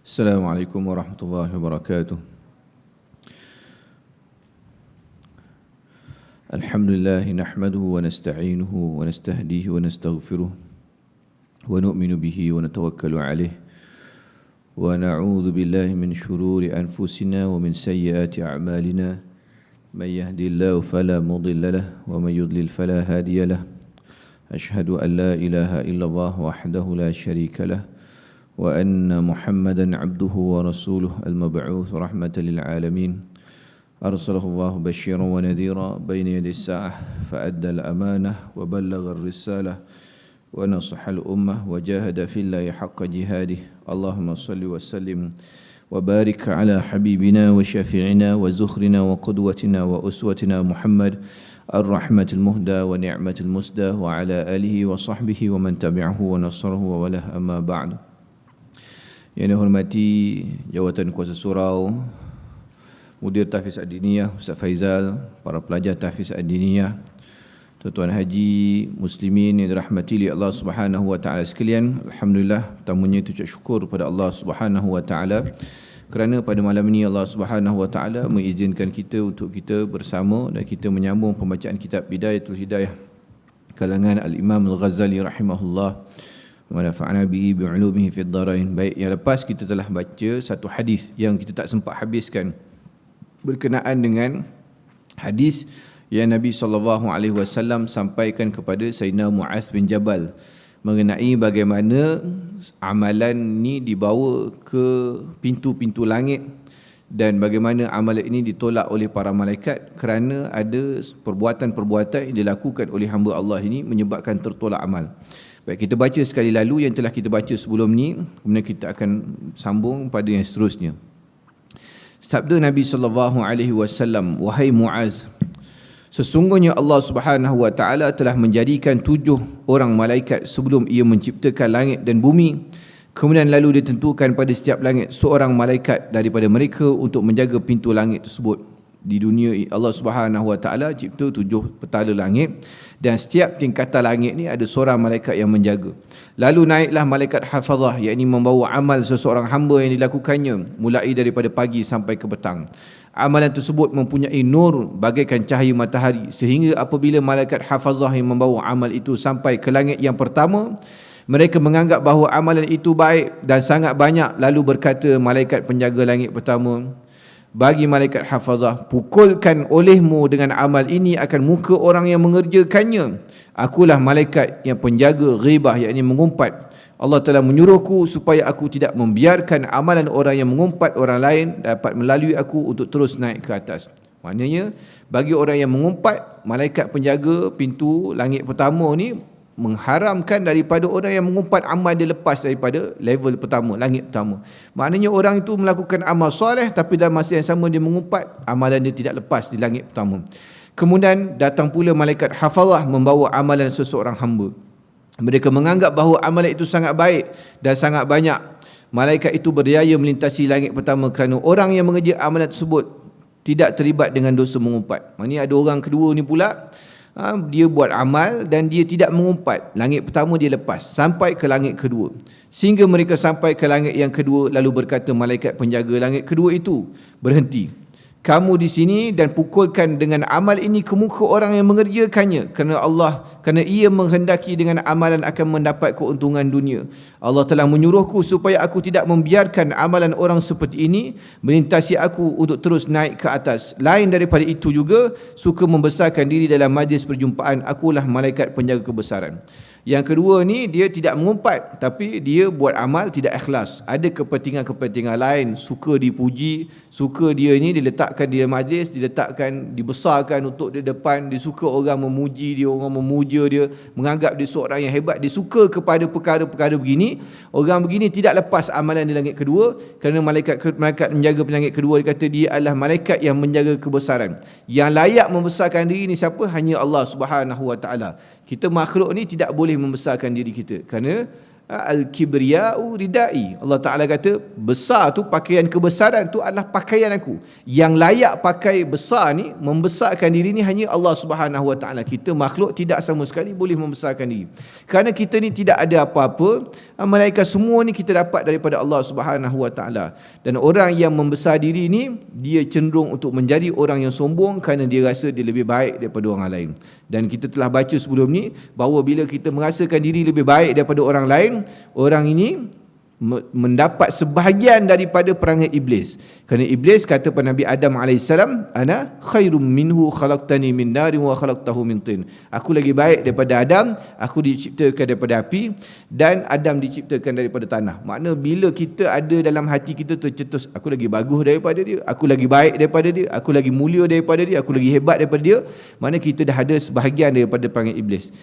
Assalamualaikum warahmatullahi wabarakatuh. Alhamdulillah nahmaduhu wa nasta'inuhu wa nastahdihi wa nastaghfiruh wa nu'minu bihi wa natawakkalu alayh wa na'udzu billahi min shururi anfusina wa min sayyiati a'malina may yahdihillahu fala mudilla lahu wa may yudlil fala hadiya lahu. Ashhadu an la ilaha illallah wahdahu la syarika lahu wa anna Muhammadan abduhu wa rasuluh al-mab'uts rahmatan lil alamin. Arsalahu Allah basyiran wa nadhira bayna yaday as-sa'ah fa adda al-amanah wa ballagha ar-risalah wa nasaha al-ummah wa jahada fillahi haqqa jihadih. Allahumma salli wa sallim wa barik ala habibina wa syafi'ina wa zukhrina wa qudwatina wa uswatina Muhammad ar-rahmatil muhda wa ni'matil musda wa ala alihi wa sahbihi wa man tabi'ahu wa nasarahu wa walah, amma ba'du. Yang dihormati Jawatan Kuasa Surau, Mudir Tahfiz Ad-Diniyah Ustaz Faizal, para pelajar Tahfiz Ad-Diniyah, tuan-tuan haji muslimin yang dirahmati oleh Allah Subhanahu wa taala sekalian. Alhamdulillah, pertamanya ucap syukur kepada Allah Subhanahu wa taala kerana pada malam ini Allah Subhanahu wa taala mengizinkan kita untuk kita bersama dan kita menyambung pembacaan kitab Bidayatul Hidayah kalangan Al-Imam Al-Ghazali rahimahullah wa nafa'ana bihi bi'ulumihi fid dharain. Baik, yang lepas kita telah baca satu hadis yang kita tak sempat habiskan berkenaan dengan hadis yang Nabi SAW sampaikan kepada Sayyidina Mu'az bin Jabal mengenai bagaimana amalan ni dibawa ke pintu-pintu langit dan bagaimana amalan ini ditolak oleh para malaikat kerana ada perbuatan-perbuatan yang dilakukan oleh hamba Allah ini menyebabkan tertolak amal. Baik, kita baca sekali lalu yang telah kita baca sebelum ni, kemudian kita akan sambung pada yang seterusnya. Sabda Nabi SAW, wahai Mu'az, sesungguhnya Allah Subhanahu wa taala telah menjadikan 7 orang malaikat sebelum ia menciptakan langit dan bumi. Kemudian lalu ditentukan pada setiap langit seorang malaikat daripada mereka untuk menjaga pintu langit tersebut. Di dunia Allah Subhanahu wa taala cipta 7 petala langit dan setiap tingkatan langit ni ada seorang malaikat yang menjaga. Lalu naiklah malaikat hafazah, yakni membawa amal seseorang hamba yang dilakukannya mulai daripada pagi sampai ke petang. Amalan tersebut mempunyai nur bagaikan cahaya matahari, sehingga apabila malaikat hafazah yang membawa amal itu sampai ke langit yang pertama, mereka menganggap bahawa amalan itu baik dan sangat banyak. Lalu berkata malaikat penjaga langit pertama bagi malaikat hafazah, pukulkan olehmu dengan amal ini akan muka orang yang mengerjakannya. Akulah malaikat yang penjaga ghibah, yakni mengumpat. Allah telah menyuruhku supaya aku tidak membiarkan amalan orang yang mengumpat orang lain dapat melalui aku untuk terus naik ke atas. Maknanya bagi orang yang mengumpat, malaikat penjaga pintu langit pertama ni mengharamkan daripada orang yang mengumpat amal dia lepas daripada level pertama, langit pertama. Maknanya orang itu melakukan amal soleh tapi dalam masa yang sama dia mengumpat, amalan dia tidak lepas di langit pertama. Kemudian datang pula malaikat hafazah membawa amalan seseorang hamba. Mereka menganggap bahawa amalan itu sangat baik dan sangat banyak. Malaikat itu berjaya melintasi langit pertama kerana orang yang mengerja amalan tersebut tidak terlibat dengan dosa mengumpat. Maknanya ada orang kedua ni pula, dia buat amal dan dia tidak mengumpat. Langit pertama dia lepas sampai ke langit kedua. Sehingga mereka sampai ke langit yang kedua, lalu berkata malaikat penjaga langit kedua itu, berhenti kamu di sini dan pukulkan dengan amal ini ke muka orang yang mengerjakannya, kerana ia menghendaki dengan amalan akan mendapat keuntungan dunia. Allah telah menyuruhku supaya aku tidak membiarkan amalan orang seperti ini melintasi aku untuk terus naik ke atas. Lain daripada itu juga suka membesarkan diri dalam majlis perjumpaan. Akulah malaikat penjaga kebesaran. Yang kedua ni dia tidak mengumpat tapi dia buat amal tidak ikhlas. Ada kepentingan-kepentingan lain, suka dipuji, suka dia ni diletakkan di majlis, diletakkan, dibesarkan untuk di depan, dia suka orang memuji dia, orang memuja dia, menganggap dia seorang yang hebat, dia suka kepada perkara-perkara begini. Orang begini tidak lepas amalan di langit kedua kerana malaikat menjaga langit kedua, dia kata dia adalah malaikat yang menjaga kebesaran. Yang layak membesarkan diri ni siapa? Hanya Allah Subhanahu wa taala. Kita makhluk ni tidak boleh membesarkan diri kita kerana Al-kibriya'u ridai. Allah Ta'ala kata, besar tu, pakaian kebesaran tu adalah pakaian aku. Yang layak pakai besar ni, membesarkan diri ni hanya Allah Subhanahu Wa Ta'ala. Kita makhluk tidak sama sekali boleh membesarkan diri. Kerana kita ni tidak ada apa-apa Malaikat semua ni kita dapat daripada Allah Subhanahu Wa Taala. Dan orang yang membesar diri ni, dia cenderung untuk menjadi orang yang sombong kerana dia rasa dia lebih baik daripada orang lain. Dan kita telah baca sebelum ni bahawa bila kita merasakan diri lebih baik daripada orang lain, orang ini mendapat sebahagian daripada perangai iblis. Kerana iblis kata pada Nabi Adam AS, ana khairum minhu khalaqtani min narin wa khalaqtahu min tin. Aku lagi baik daripada Adam, aku diciptakan daripada api dan Adam diciptakan daripada tanah. Makna bila kita ada dalam hati kita tercetus, aku lagi bagus daripada dia, aku lagi baik daripada dia, aku lagi mulia daripada dia, aku lagi hebat daripada dia, makna kita dah ada sebahagian daripada perangai iblis.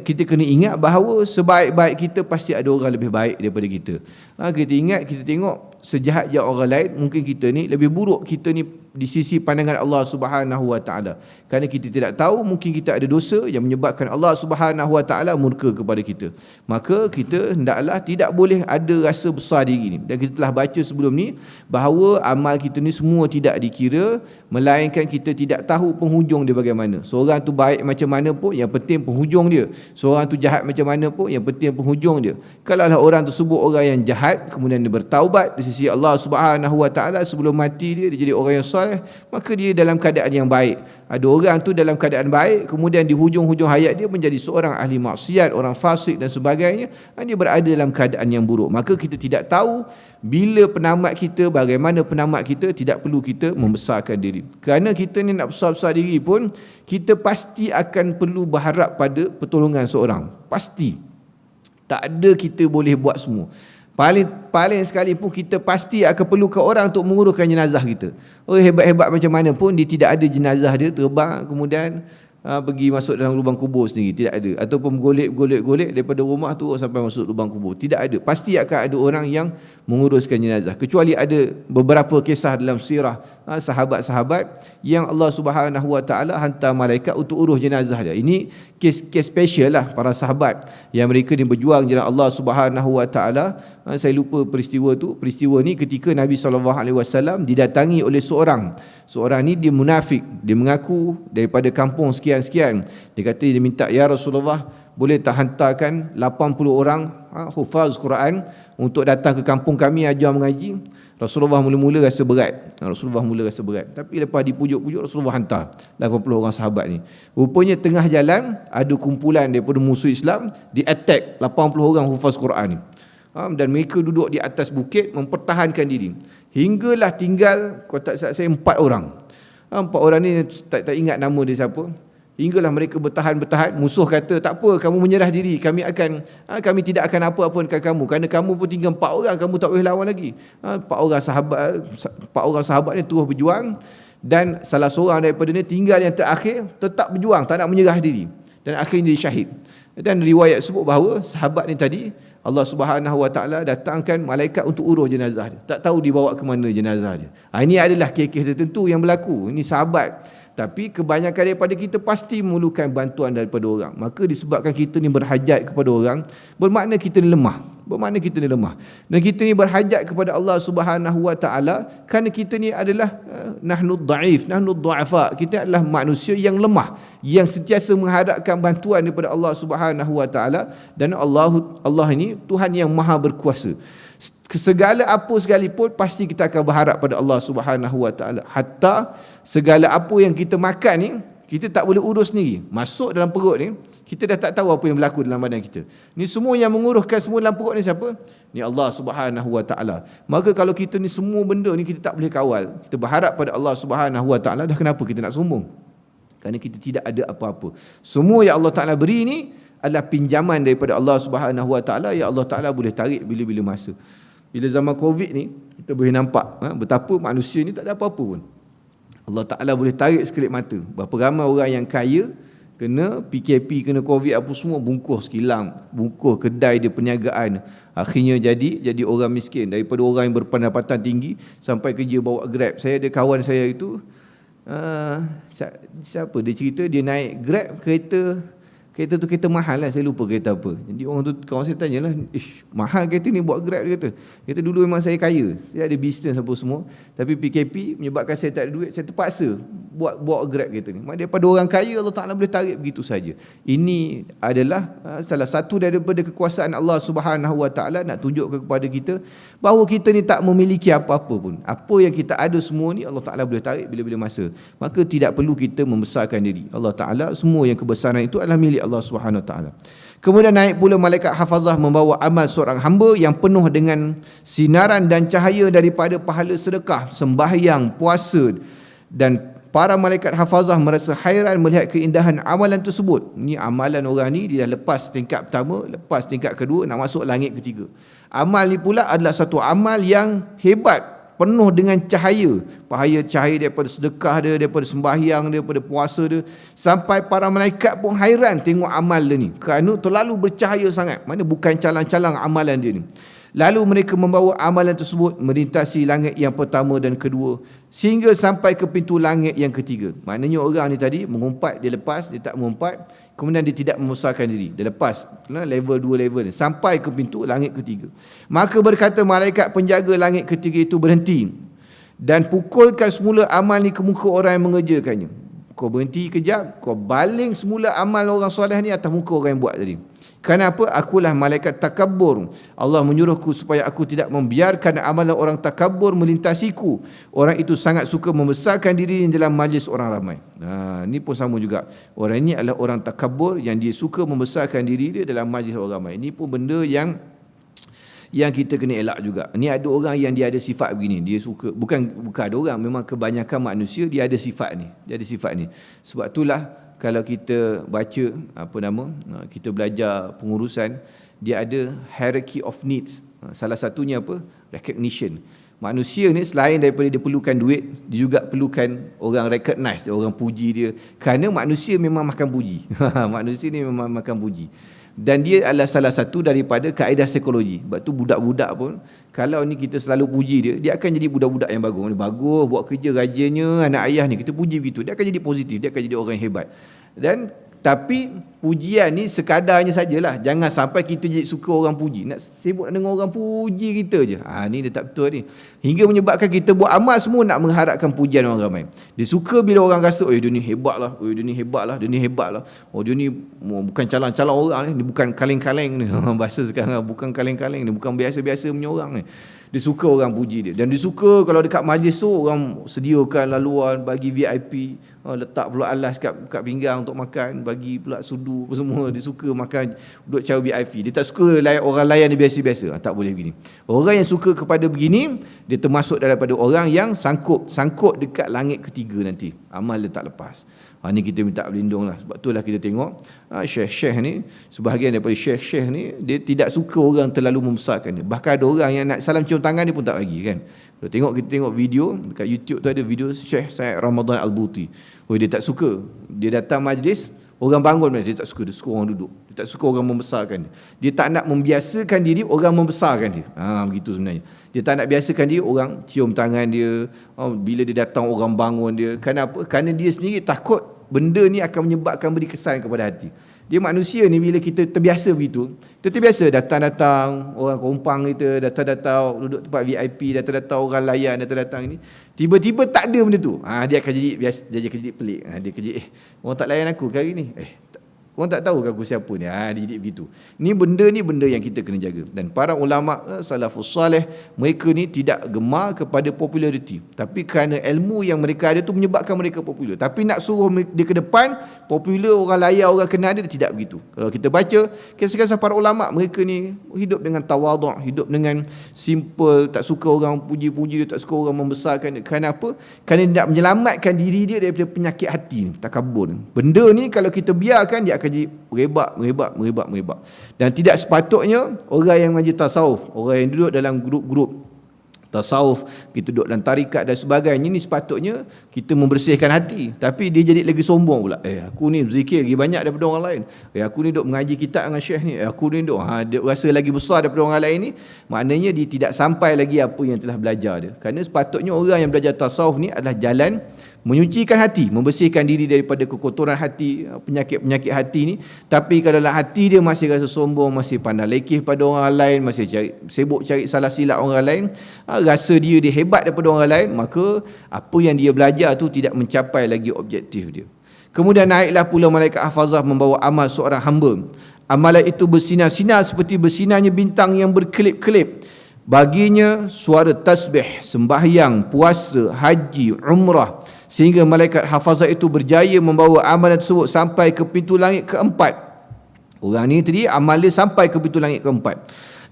Kita kena ingat bahawa sebaik-baik kita pasti ada orang lebih baik daripada kita. Kita ingat, kita tengok sejahat je orang lain, mungkin kita ni lebih buruk kita ni di sisi pandangan Allah Subhanahu Wa Taala. Kerana kita tidak tahu, mungkin kita ada dosa yang menyebabkan Allah Subhanahu Wa Taala murka kepada kita. Maka kita hendaklah tidak boleh ada rasa besar diri ni. Dan kita telah baca sebelum ni bahawa amal kita ni semua tidak dikira, melainkan kita tidak tahu penghujung dia bagaimana. Seorang tu baik macam mana pun, yang penting penghujung dia. Seorang tu jahat macam mana pun, yang penting penghujung dia. Kalaulah orang tersebut orang yang jahat, kemudian dia bertaubat di sisi Allah Subhanahu Wa Taala, sebelum mati dia jadi orang yang soleh, maka dia dalam keadaan yang baik. Ada orang tu dalam keadaan baik, kemudian di hujung-hujung hayat dia menjadi seorang ahli maksiat, orang fasik dan sebagainya, dia berada dalam keadaan yang buruk. Maka kita tidak tahu bila penamat kita, bagaimana penamat kita. Tidak perlu kita membesarkan diri. Kerana kita ni nak besar-besar diri pun, kita pasti akan perlu berharap pada pertolongan seorang. Pasti. Tak ada kita boleh buat semua. Paling sekali pun kita pasti akan perlukan orang untuk menguruskan jenazah kita. Hebat-hebat macam mana pun, dia tidak ada jenazah dia terbang kemudian pergi masuk dalam lubang kubur sendiri, tidak ada. Ataupun golek daripada rumah tu sampai masuk lubang kubur, tidak ada. Pasti akan ada orang yang menguruskan jenazah. Kecuali ada beberapa kisah dalam sirah sahabat-sahabat yang Allah Subhanahu Wa Taala hantar malaikat untuk urus jenazah dia. Ini kes special lah para sahabat yang mereka ni berjuang jalan Allah Subhanahu Wa Taala. Saya lupa peristiwa tu. Peristiwa ni ketika Nabi SAW didatangi oleh seorang ni, dia munafik. Dia mengaku daripada kampung sekian-sekian. Dia kata, dia minta, ya Rasulullah, boleh tak hantarkan 80 orang hufaz Quran untuk datang ke kampung kami ajar mengaji. Rasulullah mula-mula rasa berat. Tapi lepas dipujuk-pujuk, Rasulullah hantar 80 orang sahabat ni. Rupanya tengah jalan ada kumpulan daripada musuh Islam, di attack 80 orang hufaz Quran ni. Dan mereka duduk di atas bukit mempertahankan diri. Hinggalah tinggal, kalau tak salah saya, 4 orang. 4 orang ni tak ingat nama dia siapa. Hinggalah mereka bertahan. Musuh kata, tak apa, kamu menyerah diri, kami tidak akan apa-apa dengan kamu, kerana kamu pun tinggal 4 orang, kamu tak boleh lawan lagi. 4 orang sahabat ni terus berjuang. Dan salah seorang daripada ni tinggal yang terakhir, tetap berjuang, tak nak menyerah diri, dan akhirnya dia syahid. Dan riwayat sebut bahawa sahabat ni tadi, Allah Subhanahu Wa Taala datangkan malaikat untuk urus jenazah dia. Tak tahu dibawa ke mana jenazah dia. Ini adalah kes-kes tertentu yang berlaku. Ini sahabat. Tapi kebanyakan daripada kita pasti memerlukan bantuan daripada orang. Maka disebabkan kita ni berhajat kepada orang, bermakna kita ni lemah. Dan kita ni berhajat kepada Allah Subhanahu Wa Taala kerana kita ni adalah nahnu dhaif, nahnu dhu'afa. Kita adalah manusia yang lemah, yang sentiasa mengharapkan bantuan daripada Allah Subhanahu Wa Taala. Dan Allah ini Tuhan yang maha berkuasa. Segala apa sekalipun pasti kita akan berharap pada Allah Subhanahu Wa Taala. Hatta segala apa yang kita makan ni, kita tak boleh urus sendiri. Masuk dalam perut ni, kita dah tak tahu apa yang berlaku dalam badan kita. Ni semua yang menguruskan semua dalam perut ni siapa? Ni Allah Subhanahu Wa Taala. Maka kalau kita ni semua benda ni kita tak boleh kawal, kita berharap pada Allah Subhanahu Wa Taala, dah kenapa kita nak sombong? Kerana kita tidak ada apa-apa. Semua yang Allah Taala beri ni adalah pinjaman daripada Allah Subhanahu Wa Taala yang Allah Taala boleh tarik bila-bila masa. Bila zaman Covid ni, kita boleh nampak betapa manusia ni tak ada apa-apa pun. Allah Ta'ala boleh tarik sekelip mata. Berapa ramai orang yang kaya kena PKP, kena Covid apa semua, bungkus kilang, bungkus kedai dia, perniagaan. Akhirnya jadi orang miskin. Daripada orang yang berpendapatan tinggi sampai kerja bawa Grab. Saya ada kawan saya itu, siapa dia cerita, dia naik Grab kereta Kereta tu kereta mahal lah, saya lupa kereta apa. Jadi orang tu, kawan saya tanyalah, mahal kereta ni buat Grab, dia kata. Kereta dulu memang saya kaya, saya ada bisnes apa semua, tapi PKP menyebabkan saya tak ada duit, saya terpaksa buat Grab kereta ni. Mak daripada orang kaya, Allah Ta'ala boleh tarik begitu saja. Ini adalah salah satu daripada kekuasaan Allah Subhanahu Wa Ta'ala, nak tunjukkan kepada kita bahawa kita ni tak memiliki apa-apa pun. Apa yang kita ada semua ni Allah Ta'ala boleh tarik bila-bila masa. Maka tidak perlu kita membesarkan diri. Allah Ta'ala, semua yang kebesaran itu adalah milik Allah Subhanahu Wa Ta'ala. Kemudian naik pula malaikat hafazah membawa amal seorang hamba yang penuh dengan sinaran dan cahaya daripada pahala sedekah, sembahyang, puasa, dan para malaikat hafazah merasa hairan melihat keindahan amalan tersebut. Ni amalan orang ni, dia dah lepas tingkat pertama, lepas tingkat kedua, nak masuk langit ketiga. Amal ni pula adalah satu amal yang hebat, penuh dengan cahaya. Cahaya daripada sedekah dia, daripada sembahyang dia, daripada puasa dia, sampai para malaikat pun hairan tengok amal dia ni, kerana terlalu bercahaya sangat. Mana bukan calang-calang amalan dia ni. Lalu mereka membawa amalan tersebut melintasi langit yang pertama dan kedua, sehingga sampai ke pintu langit yang ketiga. Maknanya orang ni tadi mengumpat, dia lepas, dia tak mengumpat, kemudian dia tidak membesarkan diri, dia lepas level 2 level ni, sampai ke pintu langit ketiga. Maka berkata malaikat penjaga langit ketiga itu, berhenti dan pukulkan semula amal ni ke muka orang yang mengerjakannya. Kau berhenti kejap, kau baling semula amal orang soleh ni atas muka orang yang buat tadi. Kenapa? Akulah malaikat takabur. Allah menyuruhku supaya aku tidak membiarkan amalan orang takabur melintasiku. Orang itu sangat suka membesarkan diri dalam majlis orang ramai. Ini pun sama juga. Orang ini adalah orang takabur yang dia suka membesarkan diri dia dalam majlis orang ramai. Ini pun benda yang kita kena elak juga. Ni ada orang yang dia ada sifat begini. Dia suka, bukan ada orang, memang kebanyakan manusia dia ada sifat ni. Dia ada sifat ni. Sebab itulah kalau kita baca kita belajar pengurusan, dia ada hierarchy of needs. Salah satunya apa? Recognition. Manusia ni selain daripada dia perlukan duit, dia juga perlukan orang recognize dia, orang puji dia. Kerana manusia memang makan puji. Manusia ni memang makan puji. Dan dia adalah salah satu daripada kaedah psikologi. Sebab tu budak-budak pun, kalau ni kita selalu puji dia, dia akan jadi budak-budak yang bagus. Dia bagus, buat kerja rajinnya, anak ayah ni, kita puji begitu, dia akan jadi positif, dia akan jadi orang yang hebat. Dan tapi pujian ni sekadarnya sajalah. Jangan sampai kita jadi suka orang puji, nak sibuk nak dengar orang puji kita je. Ni dia tak betul ni. Hingga menyebabkan kita buat amal semua nak mengharapkan pujian orang ramai. Dia suka bila orang rasa, dia ni hebat lah, dia ni hebat lah, dia ni hebat lah. Dia ni bukan calang-calang orang ni, dia bukan kaleng-kaleng ni. Bahasa sekarang, bukan kaleng-kaleng ni, bukan biasa-biasa punya orang ni. Dia suka orang puji dia. Dan dia suka kalau dekat majlis tu orang sediakan laluan, bagi VIP, letak pula alas kat pinggang untuk makan, bagi pula sudu apa semua. Dia suka makan, duduk cara VIP. Dia tak suka orang layan dia biasa-biasa. Tak boleh begini. Orang yang suka kepada begini, dia termasuk daripada orang yang sangkut dekat langit ketiga nanti. Amal dia tak lepas. Ni kita minta berlindung lah. Sebab itulah kita tengok syekh-syekh ni, sebahagian daripada syekh-syekh ni, dia tidak suka orang terlalu membesarkan dia. Bahkan ada orang yang nak salam cium tangan dia pun tak bagi kan. Kalau kita tengok video dekat YouTube tu, ada video Syekh Said Ramadan Al-Buti. Dia tak suka. Dia datang majlis, orang bangun, dia tak suka. Dia suka orang duduk. Dia tak suka orang membesarkan dia. Dia tak nak membiasakan diri orang membesarkan dia. Begitu sebenarnya. Dia tak nak biasakan dia orang cium tangan dia. Bila dia datang orang bangun dia. Kenapa? Kerana dia sendiri takut benda ni akan menyebabkan beri kesan kepada hati. Dia manusia ni, bila kita terbiasa begitu, kita terbiasa datang-datang orang kompang kita, datang-datang duduk tempat VIP, datang-datang orang layan, datang-datang ni, tiba-tiba tak ada benda tu. Dia akan jadi biasa, dia akan jadi pelik. Dia kerja, orang tak layan aku hari ni. Orang tak tahu aku siapa ni. Dia jadi begitu. Ni benda yang kita kena jaga. Dan para ulama salafus salih, mereka ni tidak gemar kepada populariti, tapi kerana ilmu yang mereka ada tu menyebabkan mereka popular. Tapi nak suruh dia ke depan popular, orang layak, orang kenal dia tidak begitu. Kalau kita baca kisah-kisah para ulama, mereka ni hidup dengan tawaduk, hidup dengan simple, tak suka orang puji-puji dia, tak suka orang membesarkan dia. Kenapa? Kerana dia nak menyelamatkan diri dia daripada penyakit hati ni, takabur ni. Benda ni kalau kita biarkan, dia akan jadi merebak. Dan tidak sepatutnya orang yang mengaji tasawuf, orang yang duduk dalam grup-grup tasawuf, kita duduk dalam tarikat dan sebagainya, ni sepatutnya kita membersihkan hati. Tapi dia jadi lagi sombong pula. Aku ni berzikir lagi banyak daripada orang lain. Aku ni duduk mengaji kitab dengan syekh ni. Aku ni duduk dia rasa lagi besar daripada orang lain ni. Maknanya dia tidak sampai lagi apa yang telah belajar dia. Kerana sepatutnya orang yang belajar tasawuf ni adalah jalan menyucikan hati, membersihkan diri daripada kekotoran hati, penyakit-penyakit hati ni. Tapi kalau dalam hati dia masih rasa sombong, masih pandang lekeh pada orang lain, masih sibuk cari salah silap orang lain, rasa dia hebat daripada orang lain, maka apa yang dia belajar tu tidak mencapai lagi objektif dia. Kemudian naiklah pula malaikat hafazah membawa amal seorang hamba. Amalan itu bersinar-sinar seperti bersinarnya bintang yang berkelip-kelip. Baginya suara tasbih, sembahyang, puasa, haji, umrah, sehingga malaikat hafazah itu berjaya membawa amalan tersebut sampai ke pintu langit keempat. Orang ni tadi amal dia sampai ke pintu langit keempat.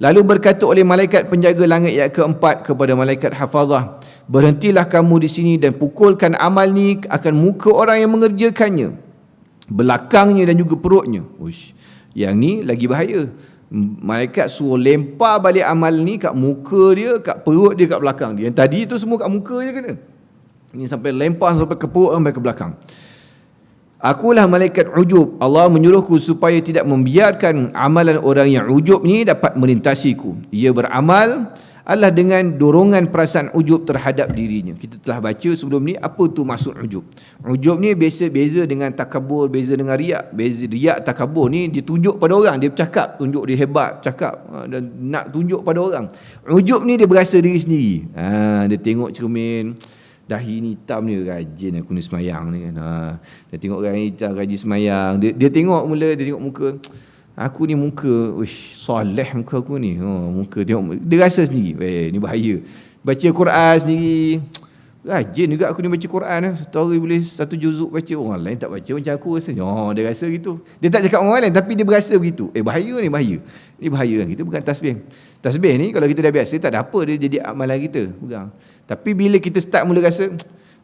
Lalu berkata oleh malaikat penjaga langit yang keempat kepada malaikat hafazah, berhentilah kamu di sini dan pukulkan amal ni akan muka orang yang mengerjakannya, belakangnya dan juga perutnya. Uish, yang ni lagi bahaya. Malaikat suruh lempar balik amal ni kat muka dia, kat perut dia, kat belakang dia. Yang tadi tu semua kat muka je kena. Ini sampai lempar sampai ke perut, sampai ke belakang. Akulah malaikat ujub. Allah menyuruhku supaya tidak membiarkan amalan orang yang ujub ni dapat melintasiku. Ia beramal adalah dengan dorongan perasaan ujub terhadap dirinya. Kita telah baca sebelum ni apa tu maksud ujub. Ujub ni beza dengan takabur, beza dengan riak. Riak, takabur ni dia tunjuk pada orang, dia bercakap, tunjuk dia hebat, cakap dan nak tunjuk pada orang. Ujub ni dia berasa diri sendiri. Dia tengok cermin, dahi ni hitam ni, rajin aku ni semayang ni kan. Dia tengok orang hitam rajin semayang. Dia tengok mula, dia tengok muka. Aku ni muka, soleh muka aku ni. Muka tengok, dia rasa sendiri, ni bahaya. Baca Quran sendiri, rajin juga aku ni baca Quran. Satu hari boleh 1 juzuk baca, orang lain tak baca macam aku rasa. Dia rasa gitu. Dia tak cakap orang lain, tapi dia berasa begitu. Bahaya ni, bahaya. Ni bahaya kan. Kita bukan tasbih. Tasbih ni kalau kita dah biasa, tak ada apa dia jadi amalan kita. Bukan. Tapi bila kita start mula rasa,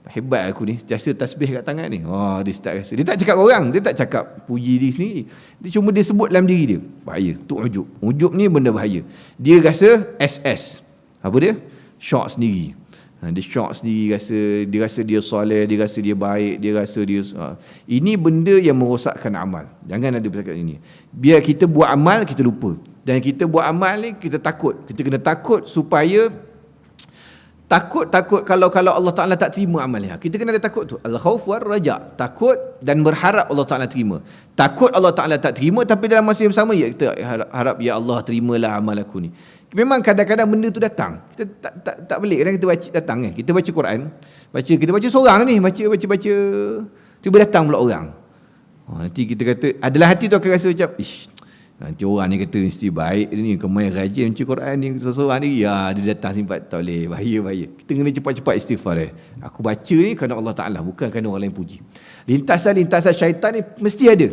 hebat aku ni, rasa tasbih kat tangan ni. Dia start rasa. Dia tak cakap orang, dia tak cakap puji diri sendiri. Dia cuma dia sebut dalam diri dia. Bahaya. Tu ujub. Ujub ni benda bahaya. Dia rasa SS. Apa dia? Syok sendiri. Dia syok sendiri, dia rasa dia soleh, dia rasa dia baik, dia rasa dia ini benda yang merosakkan amal. Jangan ada bercakap ini. Biar kita buat amal, kita lupa. Dan kita buat amal ni, kita takut. Kita kena takut supaya takut kalau Allah Ta'ala tak terima amal dia. Kita kena ada takut tu. Al-khawf war raja. Takut dan berharap Allah Ta'ala terima. Takut Allah Ta'ala tak terima, tapi dalam masa yang sama kita harap, ya Allah terimalah amal aku ni. Memang kadang-kadang benda tu datang. Kita tak pelik kadang kita baca datang kan. Kita baca Quran, kita baca seorang ni, baca tiba datang pula orang. Nanti kita kata, adalah hati tu akan rasa macam, nanti orang ni kata mesti baik ni, kemai rajin baca Quran ni seorang ni, dia datang simpat, tak boleh, bahaya. Kita kena cepat-cepat istighfar. Aku baca ni kerana Allah Ta'ala, bukan kerana orang lain puji. Lintasan-lintasan syaitan ni mesti ada.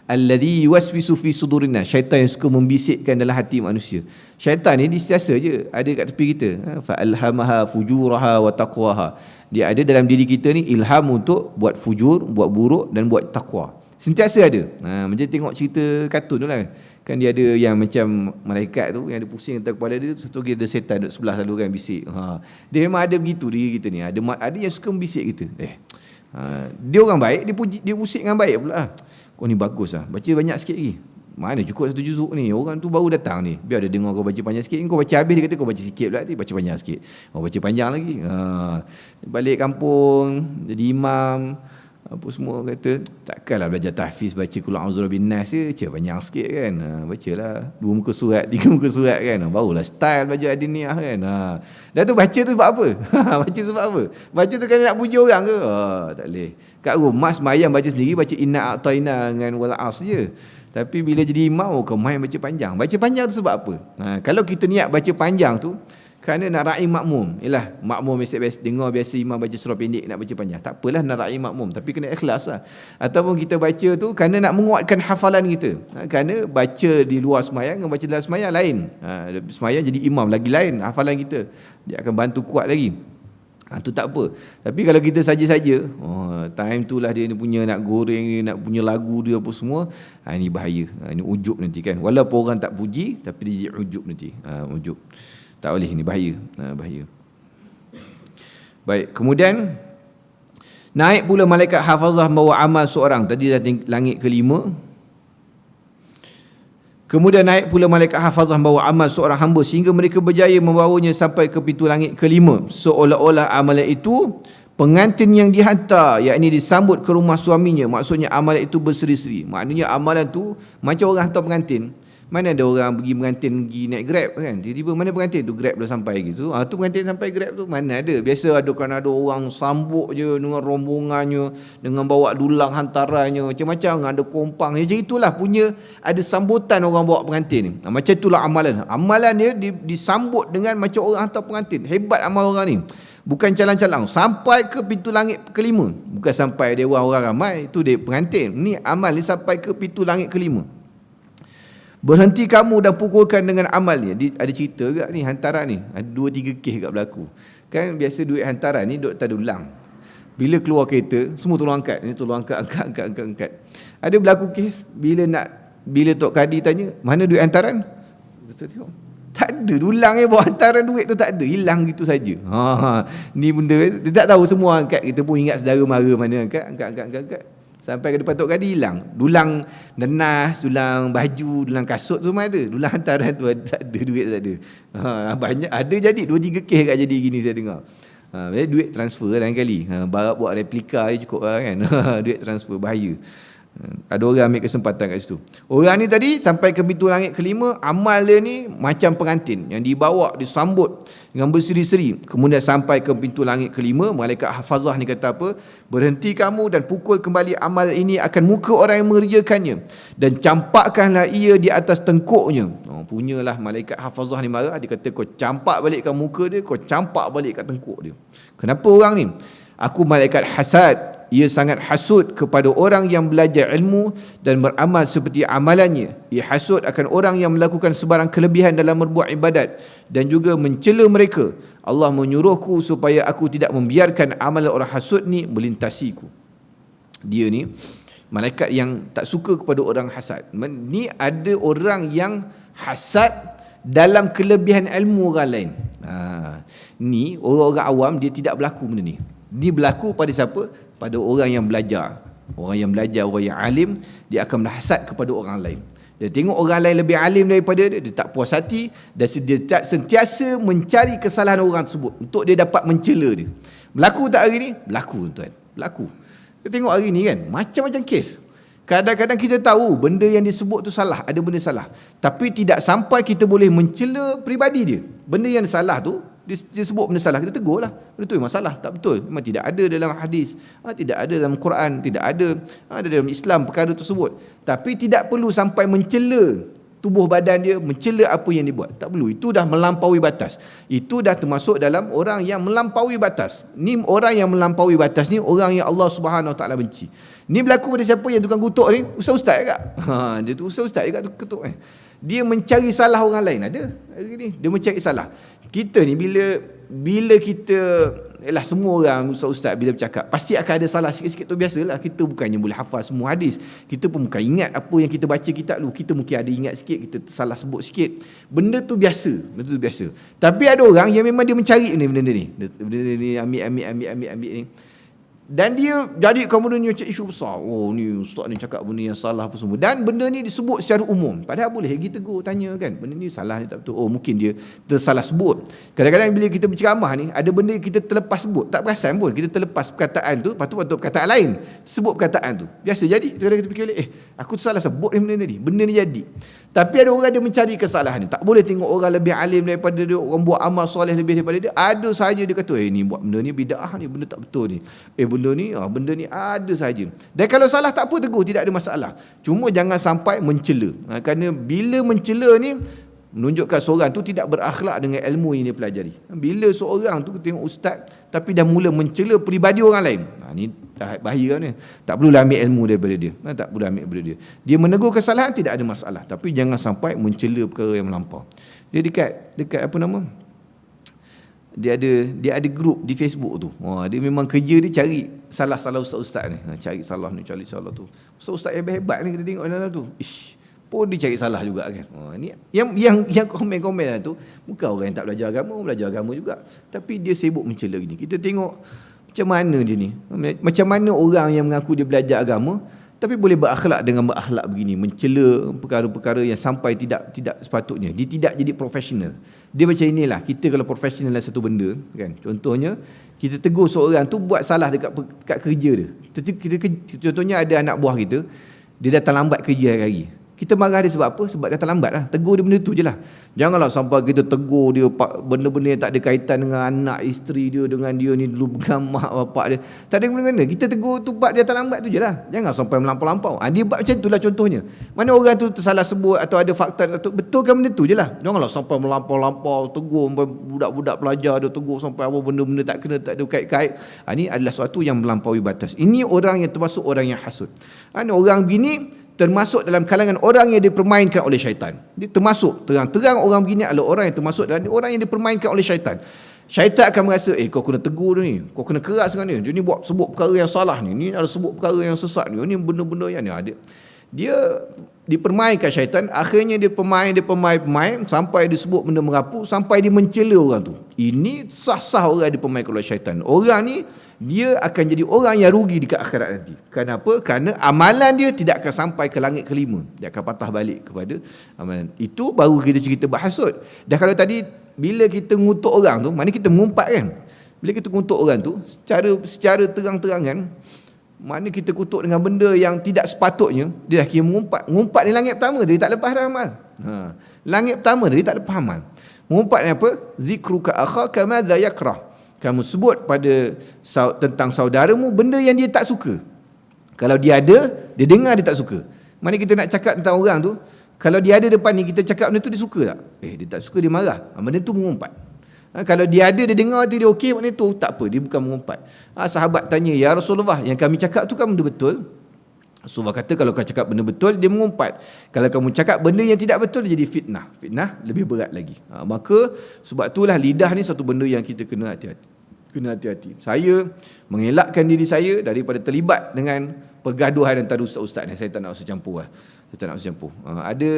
Alladhi yuwaswisu fi sudurin nas, syaitan yang suka membisikkan dalam hati manusia. Syaitan ni sentiasa je ada kat tepi kita. Fa alhamaha fujuraha wa taqwaha. Dia ada dalam diri kita ni ilham untuk buat fujur, buat buruk dan buat takwa. Sentiasa ada. Macam tengok cerita kartun tu lah. Kan dia ada yang macam malaikat tu yang ada pusing atas kepala dia, satu lagi ada setan duduk sebelah selalu kan bisik. Dia memang ada begitu diri kita ni. Ada yang suka membisik kita. Dia orang baik, dia pusing dengan baik pula. Kau ni bagus lah, baca banyak sikit lagi. Mana cukup 1 juzuk ni, orang tu baru datang ni, biar dia dengar kau baca panjang sikit. Kau baca habis, dia kata kau baca sikit pula, baca panjang sikit. Kau baca panjang lagi. Balik kampung jadi imam apa semua, kata takkanlah belajar tahfiz baca qul a'udzu bin nas je panjang sikit kan. Bacalah 2 muka surat, 3 muka surat kan, barulah style belajar adiniah kan. Dah tu baca tu sebab apa? Baca sebab apa? Baca tu kan nak puji orang ke? Tak boleh. Kat rumah sembahyang baca sendiri, baca inna a'taina dengan wal as je. Tapi bila jadi imam, kau main baca panjang. Baca panjang tu sebab apa? Kalau kita niat baca panjang tu kerana nak raih makmum. Yalah, makmum biasa dengar biasa imam baca surah pendek nak baca panjang. Tak apalah nak raih makmum, tapi kena ikhlas lah. Ataupun kita baca tu kerana nak menguatkan hafalan kita. Kerana baca di luar semayang dengan baca dalam semayang lain. Semayang jadi imam lagi lain hafalan kita. Dia akan bantu kuat lagi. Tu tak apa. Tapi kalau kita saja-saja, time tu lah dia punya nak goreng, nak punya lagu dia apa semua, ini bahaya. Ini ujub nanti kan. Walaupun orang tak puji, tapi dia jadi ujub nanti. Ujub. Tak boleh, ni bahaya. Bahaya. Baik, kemudian naik pula malaikat hafazah membawa amal seorang. Tadi dah langit kelima. Kemudian naik pula malaikat hafazah membawa amal seorang hamba sehingga mereka berjaya membawanya sampai ke pintu langit kelima. Seolah-olah amalan itu Pengantin yang dihantar, yakni disambut ke rumah suaminya, maksudnya amalan itu berseri-seri. Maknanya amalan tu macam orang hantar pengantin. Mana ada orang pergi pengantin pergi naik Grab kan, tiba-tiba mana pengantin tu Grab dah sampai gitu. Tu pengantin sampai Grab tu mana ada. Biasa ada orang sambut je dengan rombongannya, dengan bawa dulang hantarannya, macam-macam, ada kompang. Macam itulah punya ada sambutan orang bawa pengantin ni. Macam itulah amalan. Amalan dia disambut dengan macam orang hantar pengantin. Hebat amal orang ni. Bukan calang-calang sampai ke pintu langit kelima. Bukan sampai dewan orang ramai, itu dia pengantin. Ni amal ni sampai ke pintu langit kelima. Berhenti kamu dan pukulkan dengan amalnya. Ada cerita ke ni hantaran ni? Ada 2-3 kes kat berlaku. Kan biasa duit hantaran ni duk tak ada ulang. Bila keluar kereta, semua tolong angkat. Ini tolong angkat. Ada berlaku kes bila Tok Kadi tanya, mana duit hantaran? Kita tengok. Tak ada, dulang bawa hantaran duit tu tak ada, hilang gitu saja. Ni benda dia tak tahu, semua angkat. Kita pun ingat saudara mara mana angkat. Sampai ke depan Tok Kadi hilang. Dulang nenas, dulang baju, dulang kasut tu semua ada. Dulang hantaran tu tak ada, duit tak ada. Banyak ada jadi 2-3 kes kat jadi gini saya dengar. Duit transfer lain kali. Barat buat replika je cukup lah kan. Duit transfer bahaya. Ada orang ambil kesempatan kat situ. Orang ni tadi sampai ke pintu langit kelima, amal dia ni macam pengantin yang dibawa, disambut dengan berseri-seri. Kemudian sampai ke pintu langit kelima, malaikat hafazah ni kata apa? Berhenti kamu dan pukul kembali amal ini akan muka orang yang mengerjakannya, dan campakkanlah ia di atas tengkuknya. Punyalah malaikat hafazah ni marah, dia kata kau campak balik ke muka dia, kau campak balik kat tengkuk dia. Kenapa orang ni? Aku malaikat hasad, ia sangat hasud kepada orang yang belajar ilmu dan beramal seperti amalannya. Ia hasud akan orang yang melakukan sebarang kelebihan dalam berbuat ibadat dan juga mencela mereka. Allah menyuruhku supaya aku tidak membiarkan amalan orang hasud ni melintasiku. Dia ni malaikat yang tak suka kepada orang hasad. Ni ada orang yang hasad dalam kelebihan ilmu orang lain. Ni orang-orang awam dia tidak berlaku benda ni. Dia berlaku pada siapa? Pada orang yang belajar. Orang yang belajar, orang yang alim, dia akan berhasad kepada orang lain. Dia tengok orang lain lebih alim daripada dia, dia tak puas hati dan dia tak sentiasa mencari kesalahan orang tersebut untuk dia dapat mencela dia. Berlaku tak hari ni? Berlaku tuan. Berlaku. Kita tengok hari ni kan, macam-macam kes. Kadang-kadang kita tahu benda yang disebut tu salah, ada benda salah. Tapi tidak sampai kita boleh mencela peribadi dia. Benda yang salah tu, dia sebut benda salah, kita tegur lah. Benda tu memang salah, tak betul. Memang tidak ada dalam hadis, tidak ada dalam Quran, tidak ada dalam Islam perkara tersebut. Tapi tidak perlu sampai mencela tubuh badan dia, mencela apa yang dia buat. Tak perlu, itu dah melampaui batas. Itu dah termasuk dalam orang yang melampaui batas. Ni orang yang melampaui batas ni, orang yang Allah Subhanahu Wa Taala benci. Ni berlaku pada siapa yang tukang kutuk ni? Ustaz-ustaz juga. Dia tu ustaz-ustaz juga kutuk ni. Dia mencari salah orang lain. Ada ni, dia mencari salah. Kita ni bila kita semua orang ustaz-ustaz bila bercakap pasti akan ada salah sikit-sikit, tu biasalah. Kita bukannya boleh hafal semua hadis, kita pun bukan ingat apa yang kita baca kitab dulu, kita mungkin ada ingat sikit, kita salah sebut sikit. Benda tu biasa. Tapi ada orang yang memang dia mencari benda ni, ambil ni. Dan dia jadi kemudian cek isu besar. Oh ni ustaz ni cakap benda yang salah apa semua. Dan benda ni disebut secara umum. Padahal boleh kita tegur, tanya kan. Benda ni salah ni tak betul. Oh mungkin dia tersalah sebut. Kadang-kadang bila kita berceramah ni, ada benda kita terlepas sebut. Tak perasan pun. Kita terlepas perkataan tu, patut perkataan lain. Sebut perkataan tu. Biasa jadi. Kadang-kadang kita fikir balik, aku tersalah sebut ni benda tadi. Benda ni jadi. Tapi ada orang dia mencari kesalahan ni. Tak boleh tengok orang lebih alim daripada dia, orang buat amal soleh lebih daripada dia. Ada sahaja dia kata, ni buat benda ni bid'ah ni, benda tak betul ni. Benda ni ada sahaja. Dan kalau salah tak apa, tegur, tidak ada masalah. Cuma jangan sampai mencela. Kerana bila mencela ni menunjukkan seorang tu tidak berakhlak dengan ilmu yang dia pelajari. Bila seorang tu tengok ustaz tapi dah mula mencela peribadi orang lain, ni dah bahaya ni. Tak perlulah ambil ilmu daripada dia. Tak perlu ambil daripada dia. Dia menegur kesalahan tidak ada masalah, tapi jangan sampai mencela perkara yang melampau. Dia dekat apa nama? Dia ada grup di Facebook tu. Dia memang kerja dia cari salah-salah ustaz-ustaz ni. Cari salah ni, cari salah tu. Ustaz-ustaz yang hebat ni kita tengok dalam tu. Pun dia cari salah juga kan. Ni yang komen-komen lah tu bukan orang yang tak belajar agama juga. Tapi dia sibuk mencela gini. Kita tengok macam mana dia ni. Macam mana orang yang mengaku dia belajar agama Tapi boleh berakhlak dengan berakhlak begini, mencela perkara-perkara yang sampai tidak sepatutnya. Dia tidak jadi profesional. Dia macam inilah, kita kalau profesional dalam satu benda kan. Contohnya, kita tegur seorang tu buat salah dekat kerja dia. Contohnya ada anak buah kita, dia datang lambat kerja hari-hari. Kita marah dia sebab apa? Sebab datang lambat lah. Tegur dia benda tu je lah. Janganlah sampai kita tegur dia benda-benda yang tak ada kaitan dengan anak, isteri dia, dengan dia ni dulu bergamak bapak dia. Tak ada benda-benda. Kita tegur tu buat dia datang lambat tu je lah. Jangan sampai melampau-lampau. Dia buat macam tu lah contohnya. Mana orang tu tersalah sebut atau ada fakta, atau betulkan benda tu je lah. Janganlah sampai melampau-lampau, tegur sampai budak-budak pelajar dia, tegur sampai apa benda-benda tak kena, tak ada kait-kait. Ini adalah sesuatu yang melampaui batas. Ini orang yang termasuk orang yang hasud. Orang begini termasuk dalam kalangan orang yang dipermainkan oleh syaitan. Dia termasuk terang-terang orang begini adalah orang yang termasuk dalam orang yang dipermainkan oleh syaitan. Syaitan akan merasa, kau kena tegur dia ni, kau kena keras dengan dia ni buat sebut perkara yang salah ni ada sebut perkara yang sesat ni benda-benda yang ni ada. Dia dipermainkan syaitan, akhirnya dia pemain sampai disebut benda merapu, sampai dia mencela orang tu. Ini sah-sah orang dipermainkan oleh syaitan. Orang ni dia akan jadi orang yang rugi dekat akhirat nanti. Kenapa? Kerana amalan dia tidak akan sampai ke langit kelima. Dia akan patah balik kepada amalan. Itu baru kita cerita berhasut. Dan kalau tadi bila kita ngutuk orang tu, mana kita mengumpat kan? Bila kita ngutuk orang tu secara terang-terangan, mana kita kutuk dengan benda yang tidak sepatutnya, dia dah kira mengumpat. Mengumpat ni langit pertama dia tak lepas dah amal. Langit pertama dia tak lepas amal. Mengumpat ni apa? Zikruka akhaka madza yakrah. Kamu sebut tentang saudaramu benda yang dia tak suka. Kalau dia ada, dia dengar dia tak suka. Mana kita nak cakap tentang orang tu, kalau dia ada depan ni, kita cakap benda tu dia suka tak? Dia tak suka, dia marah. Benda tu mengumpat. Kalau dia ada, dia dengar tu dia okey, maknanya tu tak apa, dia bukan mengumpat. Sahabat tanya, ya Rasulullah, yang kami cakap tu kan benda betul? Rasulullah kata, kalau kau cakap benda betul, dia mengumpat. Kalau kamu cakap benda yang tidak betul, dia jadi fitnah. Fitnah lebih berat lagi. Maka sebab itulah lidah ni satu benda yang kita kena hati-hati. Saya mengelakkan diri saya daripada terlibat dengan pergaduhan antara ustaz-ustaz ni. Saya tak nak usah campur lah. Ada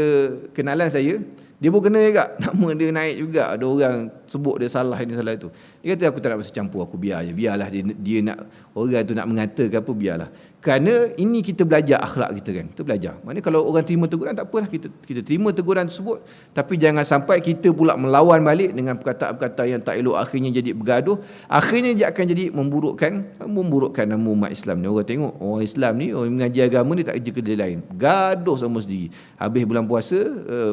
kenalan saya, dia pun kena juga, nama dia naik juga. Ada orang sebut dia salah ini salah itu. Dia kata aku tak nak masa campur, aku biar je. Biarlah dia nak, orang tu nak mengatakan apa, biarlah. Kerana ini kita belajar akhlak kita kan. Kita belajar. Maknanya kalau orang terima teguran tak apalah, kita terima teguran tersebut, tapi jangan sampai kita pula melawan balik dengan perkataan-perkataan yang tak elok, akhirnya jadi bergaduh. Akhirnya dia akan jadi memburukkan nama umat Islam ni. Orang tengok orang Islam ni, orang mengaji agama ni tak kerja kerja lain. Gaduh sama sendiri. Habis bulan puasa,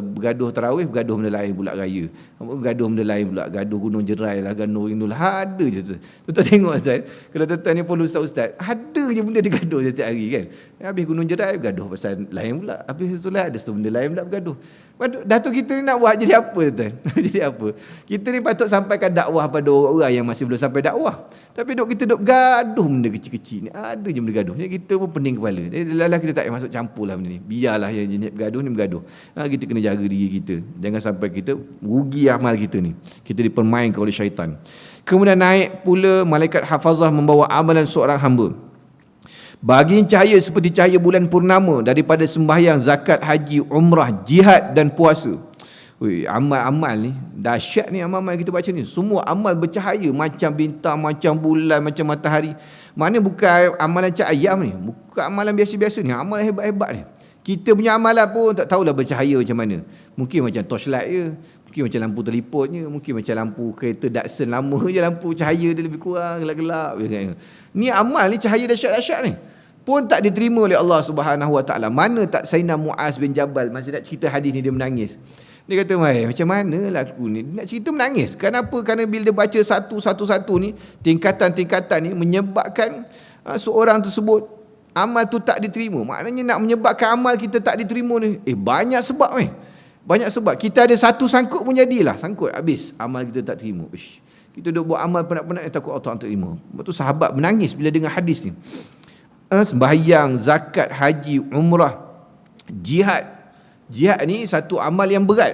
bergaduh tarawih, bergaduh benda lain pula raya. Bergaduh benda lain pula, gaduh gunung jerai lah, gaduh inilah. Ada je tu. Tuan tengok Ustaz. Kalau tuan ni pun ustaz-ustaz, ada je benda dia gaduh setiap hari kan. Habis gunung jerai bergaduh pasal lain pula. Habis tu lah ada satu benda lain pula bergaduh. Datuk kita ni nak buat jadi apa tuan? Jadi apa? Kita ni patut sampaikan dakwah pada orang-orang yang masih belum sampai dakwah. Tapi kita duk gaduh benda kecil-kecil ni. Ada je benda gaduh. Jadi kita pun pening kepala. Jadi kita tak payah masuk campur lah benda ni. Biarlah yang jenis bergaduh ni bergaduh. Kita kena jaga diri kita. Jangan sampai kita rugi amal kita ni. Kita dipermainkan oleh syaitan. Kemudian naik pula malaikat hafazah membawa amalan seorang hamba. Bagi cahaya seperti cahaya bulan purnama daripada sembahyang, zakat, haji, umrah, jihad dan puasa. Amal-amal ni dahsyat ni, amal-amal kita baca ni. Semua amal bercahaya macam bintang, macam bulan, macam matahari. Mana bukan amalan cak ayam ni, bukan amalan biasa-biasa ni, amalan hebat-hebat ni. Kita punya amalan pun tak tahulah bercahaya macam mana. Mungkin macam torchlight je, mungkin macam lampu telefon je, mungkin macam lampu kereta Datsun lama je, lampu cahaya dia lebih kurang gelap-gelap. Ni amal ni cahaya dahsyat-dahsyat ni pun tak diterima oleh Allah Subhanahu Wa Taala. Mana tak Sayyidina Muaz bin Jabal masa nak cerita hadis ni dia menangis. Dia kata, macam mana lah aku ni nak cerita menangis. Kenapa? Kerana bila dia baca satu-satu ni, tingkatan-tingkatan ni menyebabkan seorang tersebut amal tu tak diterima. Maknanya nak menyebabkan amal kita tak diterima ni, banyak sebab banyak sebab. Kita ada satu sangkut pun jadilah, sangkut habis amal kita tak terima. Kita duk buat amal penat-penat takut Allah tak terima. Sebab tu sahabat menangis bila dengar hadis ni. Sembahyang, zakat, haji, umrah, jihad. Jihad ni satu amal yang berat.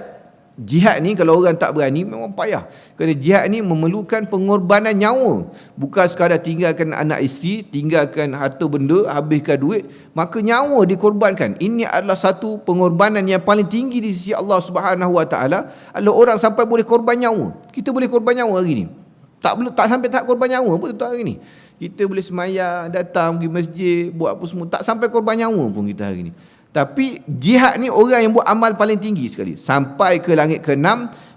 Jihad ni kalau orang tak berani memang payah. Kerana jihad ni memerlukan pengorbanan nyawa. Bukan sekadar tinggalkan anak isteri, tinggalkan harta benda, habiskan duit, maka nyawa dikorbankan. Ini adalah satu pengorbanan yang paling tinggi di sisi Allah Subhanahu Wa Taala. Adalah orang sampai boleh korban nyawa. Kita boleh korban nyawa hari ni. Tak sampai tak korban nyawa pun tuan hari ni. Kita boleh semayang, datang pergi masjid, buat apa semua, tak sampai korban nyawa pun kita hari ni. Tapi jihad ni orang yang buat amal paling tinggi sekali. Sampai ke langit ke-6,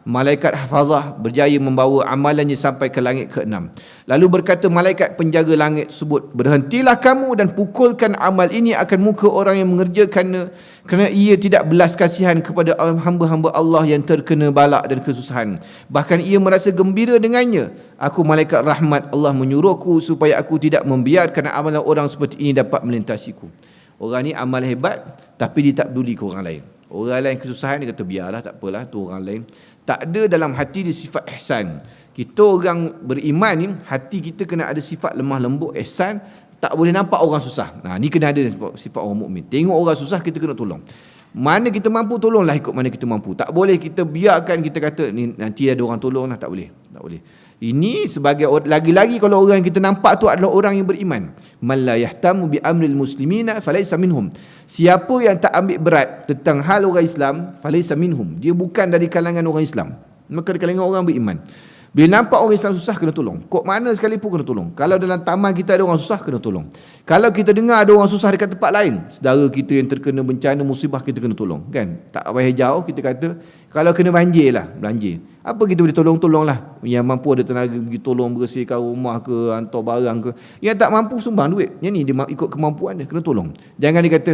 malaikat hafazah berjaya membawa amalannya sampai ke langit ke-6. Lalu berkata malaikat penjaga langit tersebut, berhentilah kamu dan pukulkan amal ini akan muka orang yang mengerjakannya, kerana ia tidak belas kasihan kepada hamba-hamba Allah yang terkena balak dan kesusahan. Bahkan ia merasa gembira dengannya. Aku malaikat rahmat, Allah menyuruhku supaya aku tidak membiarkan amalan orang seperti ini dapat melintasiku. Orang ni amal hebat, tapi dia tak peduli ke orang lain. Orang lain kesusahan, dia kata biarlah, tak apalah, tu orang lain. Tak ada dalam hati dia sifat ihsan. Kita orang beriman ni, hati kita kena ada sifat lemah lembut, ihsan. Tak boleh nampak orang susah. Nah, ni kena ada sifat orang mukmin. Tengok orang susah, kita kena tolong. Mana kita mampu, tolonglah ikut mana kita mampu. Tak boleh kita biarkan, kita kata ni nanti ada orang tolong lah. Tak boleh. Tak boleh. Ini sebagai, lagi-lagi kalau orang yang kita nampak tu adalah orang yang beriman. Man la yahtamu bi amril muslimina falaysa minhum. Siapa yang tak ambil berat tentang hal orang Islam, falaysa minhum. Dia bukan dari kalangan orang Islam. Maka dari kalangan orang beriman. Bila nampak orang Islam susah, kena tolong. Kok mana sekalipun kena tolong. Kalau dalam taman kita ada orang susah, kena tolong. Kalau kita dengar ada orang susah dekat tempat lain, saudara kita yang terkena bencana, musibah, kita kena tolong. Kan? Tak payah jauh, kita kata, kalau kena banjir lah, banjir. Apa kita boleh tolong-tolonglah. Yang mampu ada tenaga pergi tolong bersihkan rumah ke, hantar barang ke. Yang tak mampu sumbang duit. Yang ni dia ikut kemampuan dia, kena tolong. Jangan dia kata,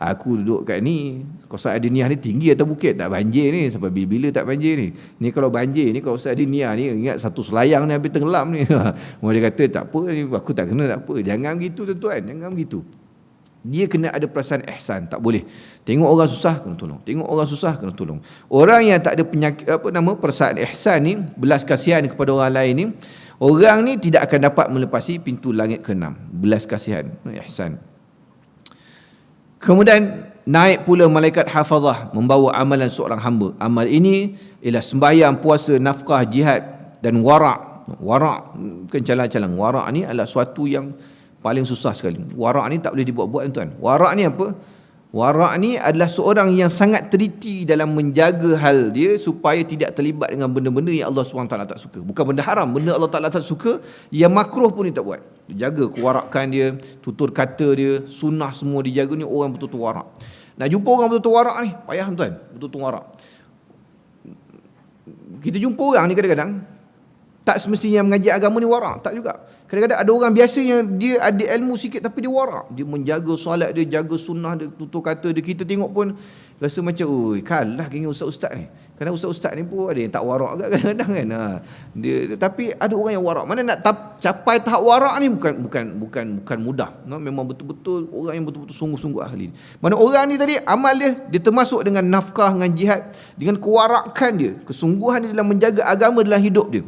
aku duduk kat ni, Ustaz Adiniah ni tinggi atas bukit, tak banjir ni, sampai bila-bila tak banjir ni. Ni kalau banjir ni, kalau Ustaz Adiniah ni, ingat satu selayang ni habis tenggelam ni. Dia kata, tak apa, aku tak kena, tak apa. Jangan begitu tuan-tuan, jangan begitu. Dia kena ada perasaan ihsan, tak boleh. Tengok orang susah, kena tolong. Tengok orang susah, kena tolong. Orang yang tak ada penyakit, perasaan ihsan ni, belas kasihan kepada orang lain ni, orang ni tidak akan dapat melepasi pintu langit ke-6. Belas kasihan, ihsan. Kemudian naik pula malaikat hafazah membawa amalan seorang hamba. Amal ini ialah sembahyang, puasa, nafkah, jihad dan wara'. Wara' bukan calang-calang. Wara' ni adalah suatu yang paling susah sekali. Wara' ni tak boleh dibuat-buat tuan. Wara' ni apa? Wara' ni adalah seorang yang sangat teliti dalam menjaga hal dia supaya tidak terlibat dengan benda-benda yang Allah SWT tak suka. Bukan benda haram, benda Allah Ta'ala tak suka, yang makruh pun dia tak buat. Dia jaga kewarakan dia, tutur kata dia, sunnah semua dijaga. Ni orang betul-betul wara'. Nak jumpa orang betul-betul wara' ni, payah tuan, betul-betul wara'. Kita jumpa orang ni kadang-kadang, tak semestinya mengaji agama ni wara', tak juga. Kadang-kadang ada orang biasanya dia ada ilmu sikit tapi dia wara'. Dia menjaga solat dia, jaga sunnah dia, tutur kata dia. Kita tengok pun rasa macam, oi, kalah dengan ustaz-ustaz ni. Kerana ustaz-ustaz ni pun ada yang tak wara' agak kadang-kadang kan. Tapi ada orang yang wara'. Mana nak capai tahap wara' ni bukan mudah. Memang betul-betul orang yang betul-betul sungguh-sungguh ahli. Mana orang ni tadi amal dia termasuk dengan nafkah, dengan jihad, dengan kewarakan dia, kesungguhan dia dalam menjaga agama dalam hidup dia.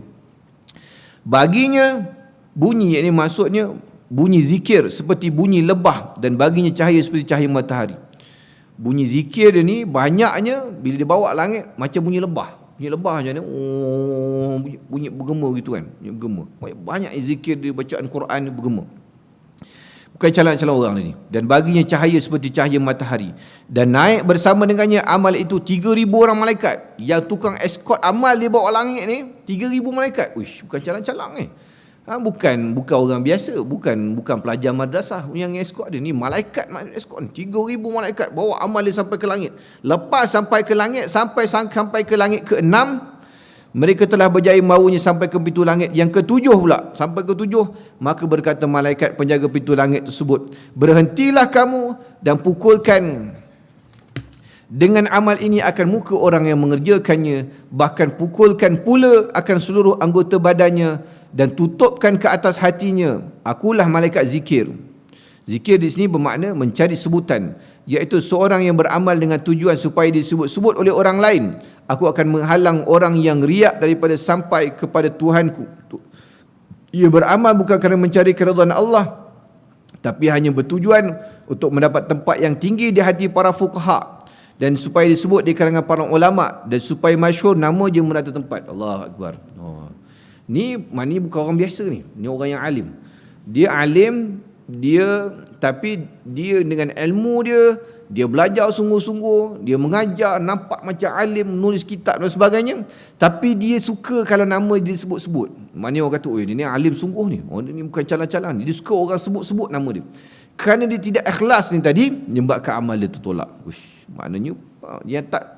Baginya bunyi, ini maksudnya bunyi zikir seperti bunyi lebah dan baginya cahaya seperti cahaya matahari. Bunyi zikir dia ni banyaknya bila dia bawa langit macam bunyi lebah. Bunyi lebah macam ni, bunyi bergema gitu kan. Bunyi bergema. Banyak zikir dia, bacaan Quran dia bergema. Bukan calon-calon orang ni. Dan baginya cahaya seperti cahaya matahari. Dan naik bersama dengannya amal itu 3,000 orang malaikat. Yang tukang escort amal dia bawa langit ni 3,000 malaikat. Uish, bukan calon-calon ni. Bukan orang biasa, bukan pelajar madrasah yang escort dia ni, malaikat escort 3,000 malaikat bawa amal dia sampai ke langit. Lepas sampai ke langit, sampai ke langit ke-6, mereka telah berjaya membawanya sampai ke pintu langit yang ke-7 pula. Sampai ke-7, maka berkata malaikat penjaga pintu langit tersebut, berhentilah kamu dan pukulkan dengan amal ini akan muka orang yang mengerjakannya, bahkan pukulkan pula akan seluruh anggota badannya dan tutupkan ke atas hatinya. Akulah malaikat zikir. Zikir di sini bermakna mencari sebutan, iaitu seorang yang beramal dengan tujuan supaya disebut-sebut oleh orang lain. Aku akan menghalang orang yang riak daripada sampai kepada Tuhanku. Ia beramal bukan kerana mencari keridhaan Allah, tapi hanya bertujuan untuk mendapat tempat yang tinggi di hati para fuqaha, dan supaya disebut di kalangan para ulama, dan supaya masyhur nama dia merata tempat. Allahu Akbar. Ni bukan orang biasa ni. Ni orang yang alim. Dia alim, tapi dia dengan ilmu dia, dia belajar sungguh-sungguh, dia mengajar, nampak macam alim, menulis kitab dan sebagainya, tapi dia suka kalau nama dia sebut-sebut. Maknanya orang kata, oh dia ni alim sungguh ni, oh dia ni bukan calang-calang, dia suka orang sebut-sebut nama dia. Kerana dia tidak ikhlas ni tadi, menyebabkan amal dia tertolak. Maknanya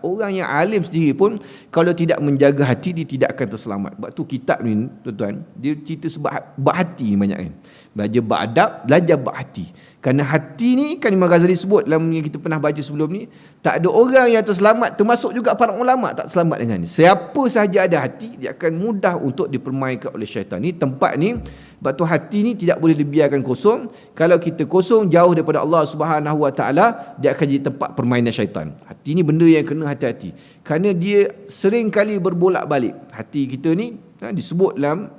orang yang alim sendiri pun kalau tidak menjaga hati, dia tidak akan terselamat. Sebab tu kitab ni tuan-tuan, dia cerita sebab bab hati banyak kan. Belajar bab adab, belajar bab hati. Kerana hati ni kan Imam Ghazali sebut dalam yang kita pernah baca sebelum ni, tak ada orang yang terselamat, termasuk juga para ulama tak selamat dengan ni. Siapa sahaja ada hati, dia akan mudah untuk dipermainkan oleh syaitan. Ni tempat ni, sebab tu hati ni tidak boleh dibiarkan kosong. Kalau kita kosong jauh daripada Allah Subhanahu Wa Taala, dia akan jadi tempat permainan syaitan. Hati ni benda yang kena hati-hati. Kerana dia sering kali berbolak-balik. Hati kita ni disebut dalam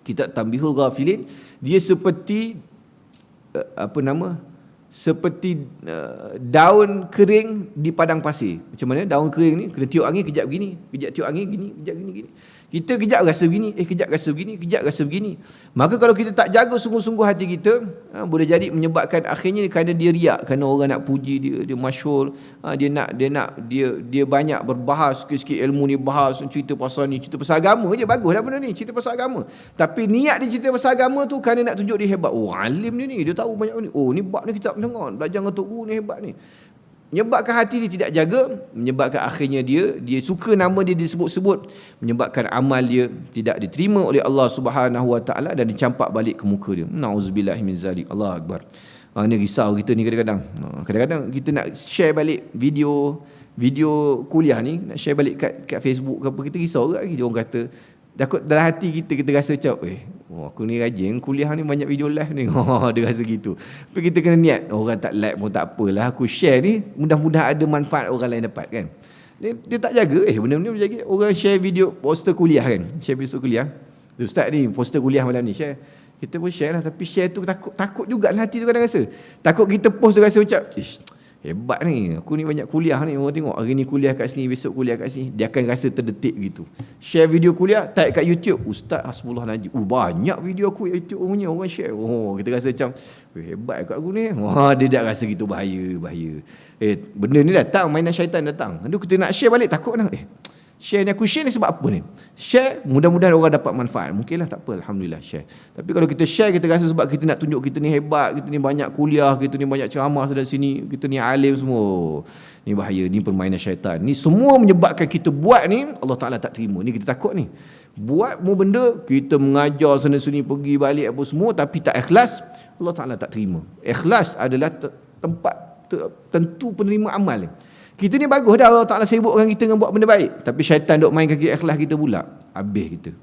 kitab Tanbihul Ghafilin, dia seperti seperti daun kering di padang pasir. Macam mana daun kering ni kena tiup angin kejap begini, kejap tiup angin gini, kejap gini. Kita kejap rasa begini, kejap rasa begini, kejap rasa begini. Maka kalau kita tak jaga sungguh-sungguh hati kita, boleh jadi menyebabkan akhirnya kerana dia riak, kerana orang nak puji dia, dia masyhur, dia banyak berbahas, sikit-sikit ilmu ni bahas, cerita pasal ni, cerita pasal agama je, baguslah benda ni, cerita pasal agama. Tapi niat dia cerita pasal agama tu kerana nak tunjuk dia hebat. Oh, alim dia ni, dia tahu banyak ni. Oh, ni bab ni kita dengar, belajar dengan tok guru ni hebat ni. Menyebabkan hati dia tidak jaga, menyebabkan akhirnya dia suka nama dia disebut-sebut, menyebabkan amal dia tidak diterima oleh Allah Subhanahu Wa Taala dan dicampak balik ke muka dia. Nauzubillahi min zalik. Allahu akbar. Ni risau kita ni kadang-kadang. Kadang-kadang kita nak share balik video kuliah ni, nak share balik kat Facebook ke apa, kita risau juga. Orang kata takut dalam hati kita rasa macam aku ni rajin kuliah ni, banyak video live ni. Dia rasa gitu. Tapi kita kena niat, orang tak like pun tak apalah, aku share ni mudah-mudahan ada manfaat orang lain dapat kan. Dia tak jaga benda-benda dia jaga. Orang share video poster kuliah kan, share poster kuliah. Ustaz ni poster kuliah malam ni share. Kita pun share lah, tapi share tu takut juga hati tu kadang rasa. Takut kita post tu rasa macam hebat ni, aku ni banyak kuliah ni, orang tengok hari ni kuliah kat sini, besok kuliah kat sini, dia akan rasa terdetik gitu. Share video kuliah, type kat YouTube, Ustaz Hasbullah Najib, banyak video aku kat YouTube punya, orang share. Kita rasa macam hebat kat aku ni. Dia dah rasa gitu, bahaya. Benda ni datang, mainan syaitan datang. Aduh, kita nak share balik, takut lah. Share ni, aku share ni sebab apa ni? Share, mudah-mudahan orang dapat manfaat. Mungkinlah, tak apa, Alhamdulillah share. Tapi kalau kita share, kita rasa sebab kita nak tunjuk kita ni hebat, kita ni banyak kuliah, kita ni banyak ceramah sana sini, kita ni alim semua. Ni bahaya, ni permainan syaitan. Ni semua menyebabkan kita buat ni, Allah Ta'ala tak terima. Ni kita takut ni. Buat mu benda, kita mengajar sana sini, pergi balik apa semua, tapi tak ikhlas, Allah Ta'ala tak terima. Ikhlas adalah tempat tentu penerima amal ni. Kita ni bagus dah, Allah Ta'ala sibukkan kita dengan buat benda baik, tapi syaitan duk main kaki ikhlas kita pula, habis kita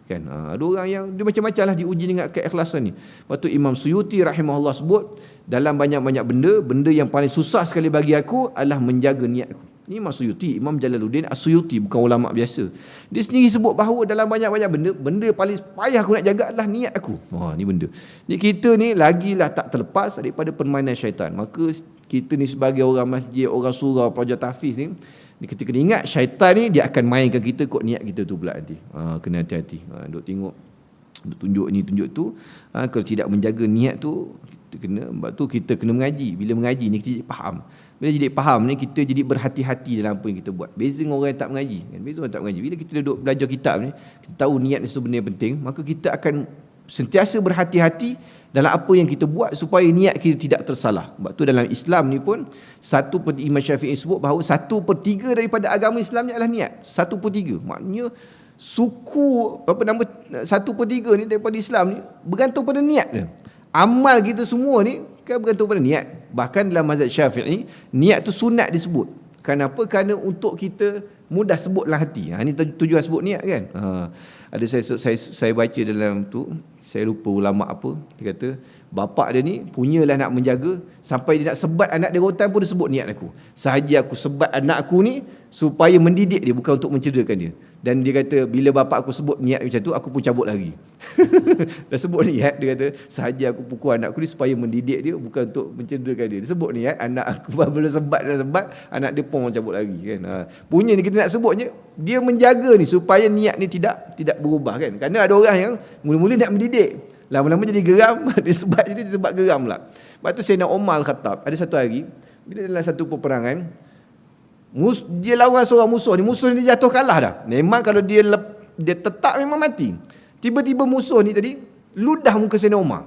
kan. Ada orang yang dia macam-macam lah diuji dengan keikhlasan ni. Lepas tu Imam Suyuti rahimahullah sebut, dalam banyak-banyak benda yang paling susah sekali bagi aku adalah menjaga niat aku. Ni Imam Suyuti, Imam Jalaluddin As-Suyuti, bukan ulama biasa. Dia sendiri sebut bahawa dalam banyak-banyak benda paling payah aku nak jaga adalah niat aku. Ni benda ni kita ni lagilah tak terlepas daripada permainan syaitan. Maka kita ni sebagai orang masjid, orang surau, pelajar tahfiz ni, kita kena ingat syaitan ni dia akan mainkan kita kod niat kita tu pula nanti. Kena hati-hati. Duk tengok, duk tunjuk ni, tunjuk tu. Kalau tidak menjaga niat tu, sebab tu kita kena mengaji. Bila mengaji ni kita jadi faham. Bila jadi faham ni, kita jadi berhati-hati dalam apa yang kita buat. Beza dengan orang yang tak mengaji. Beza orang tak mengaji. Bila kita duduk belajar kitab ni, kita tahu niat ni satu benda yang penting, maka kita akan sentiasa berhati-hati dalam apa yang kita buat supaya niat kita tidak tersalah. Sebab tu dalam Islam ni pun, Imam Syafi'i sebut bahawa 1/3 daripada agama Islam ni adalah niat. 1/3. Maknanya suku 1/3 ni daripada Islam ni bergantung pada niat dia. Amal kita semua ni kan bergantung pada niat. Bahkan dalam mazhab Syafi'i, niat tu sunat disebut. Kenapa? Kerana untuk kita mudah sebutlah hati. Ini tujuan sebut niat kan. Ada saya baca dalam tu, saya lupa ulama apa, dia kata bapak dia ni punyalah nak menjaga sampai dia nak sebat anak dia rotan pun dia sebut niat aku. Sahaja aku sebat anak aku ni supaya mendidik dia, bukan untuk mencederakan dia. Dan dia kata bila bapak aku sebut niat macam tu, aku pun cabut lari. Dah sebut niat, dia kata sahaja aku pukul anak aku ni supaya mendidik dia, bukan untuk mencederakan dia. Dia sebut niat, anak aku bila sebat, anak dia pun cabut lari kan. Punya ni kita nak sebutnya, dia menjaga ni supaya niat ni tidak berubah kan. Kerana ada orang yang mula-mula nak mendidik, lama-lama jadi geram, dia sebat geram pula. Lepas tu Sayyidina Umar Al-Khattab, ada satu hari Bila dalam satu peperangan, dia lawan seorang musuh ni dia jatuh kalah dah. Memang kalau dia tetap memang mati. Tiba-tiba musuh ni tadi ludah muka Sayyidina Umar.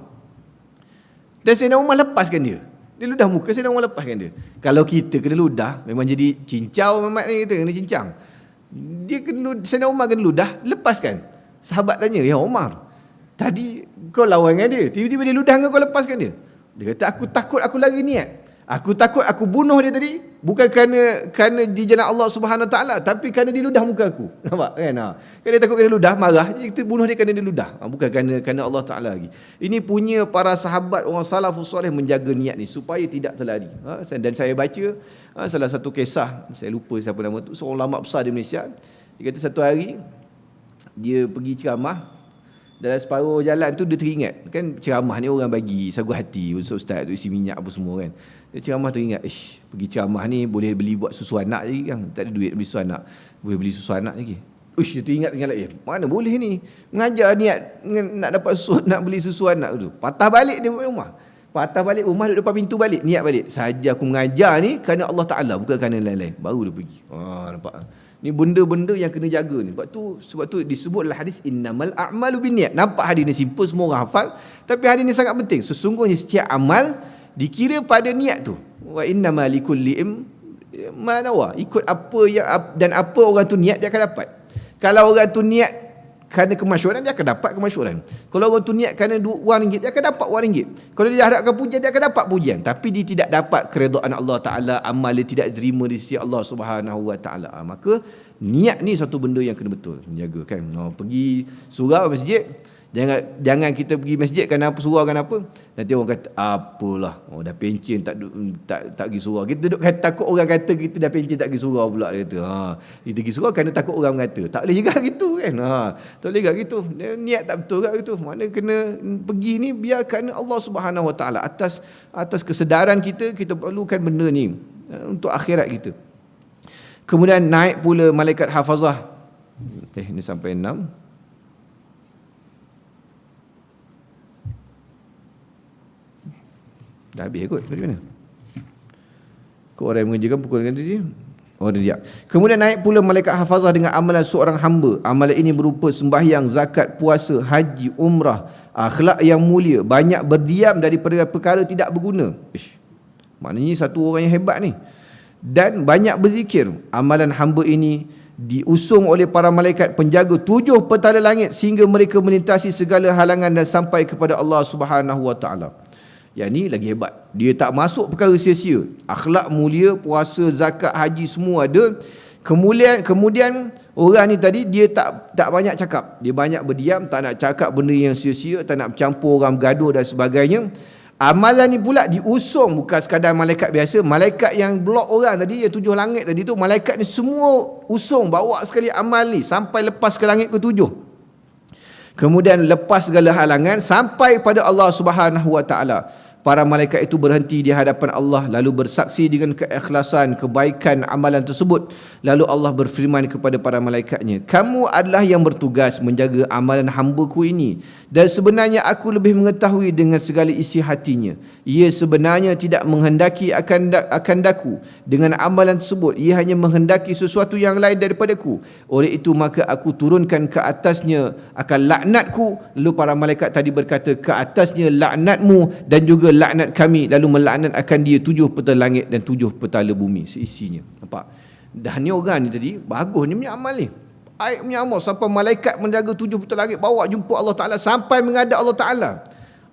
Dan Sayyidina Umar lepaskan dia. Dia ludah muka, Sayyidina Umar lepaskan dia. Kalau kita kena ludah, memang jadi cincau memang ni kita kena cincang. Sayyidina Umar kena ludah, lepaskan. Sahabat tanya, "Ya Umar, tadi kau lawan dengan dia, tiba-tiba dia ludah dengan kau, lepaskan dia." Dia kata, "Aku takut aku lagi niat. Aku takut aku bunuh dia tadi bukan kerana di jalan Allah Subhanahu Wa Taala, tapi kerana dia ludah muka aku." Nampak kan? Kan dia takut kena ludah, marah. Jadi kita bunuh dia kerana dia ludah, bukan kerana Allah Taala lagi. Ini punya para sahabat orang salafus soleh menjaga niat ni supaya tidak terlari. Dan saya baca salah satu kisah, saya lupa siapa nama tu, seorang ulama besar di Malaysia. Dia kata satu hari dia pergi ceramah. Dalam separuh jalan tu dia teringat, kan ceramah ni orang bagi sagu hati, ustaz tu isi minyak apa semua kan. Dia ceramah teringat, pergi ceramah ni boleh beli buat susu anak lagi kan, tak ada duit beli susu anak, boleh beli susu anak lagi. Dia teringat lagi, mana boleh ni mengajar niat nak dapat susu, nak beli susu anak tu. Patah balik dia rumah. Duduk depan pintu balik, niat balik. Saja aku mengajar ni kerana Allah Taala, bukan kerana lain-lain. Baru dia pergi. Nampak. Ni benda-benda yang kena jaga ni. Sebab tu disebut dalam hadis innamal a'malu binniyat. Nampak hadis ni simple, semua orang hafal, tapi hadis ni sangat penting. Sesungguhnya setiap amal dikira pada niat tu. Wa innamal likulli ma nawa. Ikut apa yang dan apa orang tu niat dia akan dapat. Kalau orang tu niat kerana kemasyhuran, dia akan dapat kemasyhuran. Kalau orang tu niat kerana wang ringgit, dia akan dapat wang ringgit. Kalau dia harapkan pujian, dia akan dapat pujian. Tapi dia tidak dapat keredaan Allah Ta'ala, amal dia tidak diterima di sisi Allah Subhanahu Wa Ta'ala. Maka niat ni satu benda yang kena betul menjaga kan. Pergi surau masjid, jangan kita pergi masjid kerana apa, surau kerana apa. Nanti orang kata apalah, dah pencen tak pergi surau. Kita duduk takut orang kata kita dah pencen tak pergi surau pula, dia kata. Kita pergi surau kerana takut orang kata. Tak boleh juga gitu kan. Tak boleh juga gitu. Niat tak betul juga gitu. Mana kena pergi ni biar kerana Allah Subhanahu Wa Taala, atas kesedaran kita perlukan benda ni untuk akhirat kita. Kemudian naik pula malaikat hafazah. Ni sampai 6. Dah habis kot. Dari mana? Kau orang yang mengerjakan pukul dengan dia. Dia. Kemudian naik pula malaikat hafazah dengan amalan seorang hamba. Amalan ini berupa sembahyang, zakat, puasa, haji, umrah, akhlak yang mulia, banyak berdiam daripada perkara tidak berguna. Maknanya satu orang yang hebat ni. Dan banyak berzikir. Amalan hamba ini diusung oleh para malaikat penjaga 7 petala langit sehingga mereka melintasi segala halangan dan sampai kepada Allah Subhanahu Wa Taala. Yang ni lagi hebat. Dia tak masuk perkara sia-sia. Akhlak mulia, puasa, zakat, haji semua ada. Kemudian orang ni tadi dia tak banyak cakap. Dia banyak berdiam, tak nak cakap benda yang sia-sia, tak nak bercampur orang bergaduh dan sebagainya. Amalan ni pula diusung, bukan sekadar malaikat biasa. Malaikat yang blok orang tadi, yang 7 langit tadi tu, malaikat ni semua usung, bawa sekali amal ni sampai lepas ke langit ke-7. Kemudian lepas segala halangan sampai pada Allah Subhanahu Wa Taala. Para malaikat itu berhenti di hadapan Allah lalu bersaksi dengan keikhlasan kebaikan amalan tersebut. Lalu Allah berfirman kepada para malaikatnya, "Kamu adalah yang bertugas menjaga amalan hamba-Ku ini, dan sebenarnya Aku lebih mengetahui dengan segala isi hatinya. Ia sebenarnya tidak menghendaki akan daku dengan amalan tersebut. Ia hanya menghendaki sesuatu yang lain daripadaku. Oleh itu maka Aku turunkan ke atasnya akan laknat-Ku." Lalu para malaikat tadi berkata, "Ke atasnya laknat-Mu dan juga laknat kami." Lalu melaknat akan dia 7 petala langit dan 7 petala bumi seisinya. Nampak? Dah ni orang ni tadi bagus ni punya amal ni. Baik punya amal sampai malaikat menjaga 7 petala langit bawa jumpa Allah Taala sampai menghadap Allah Taala.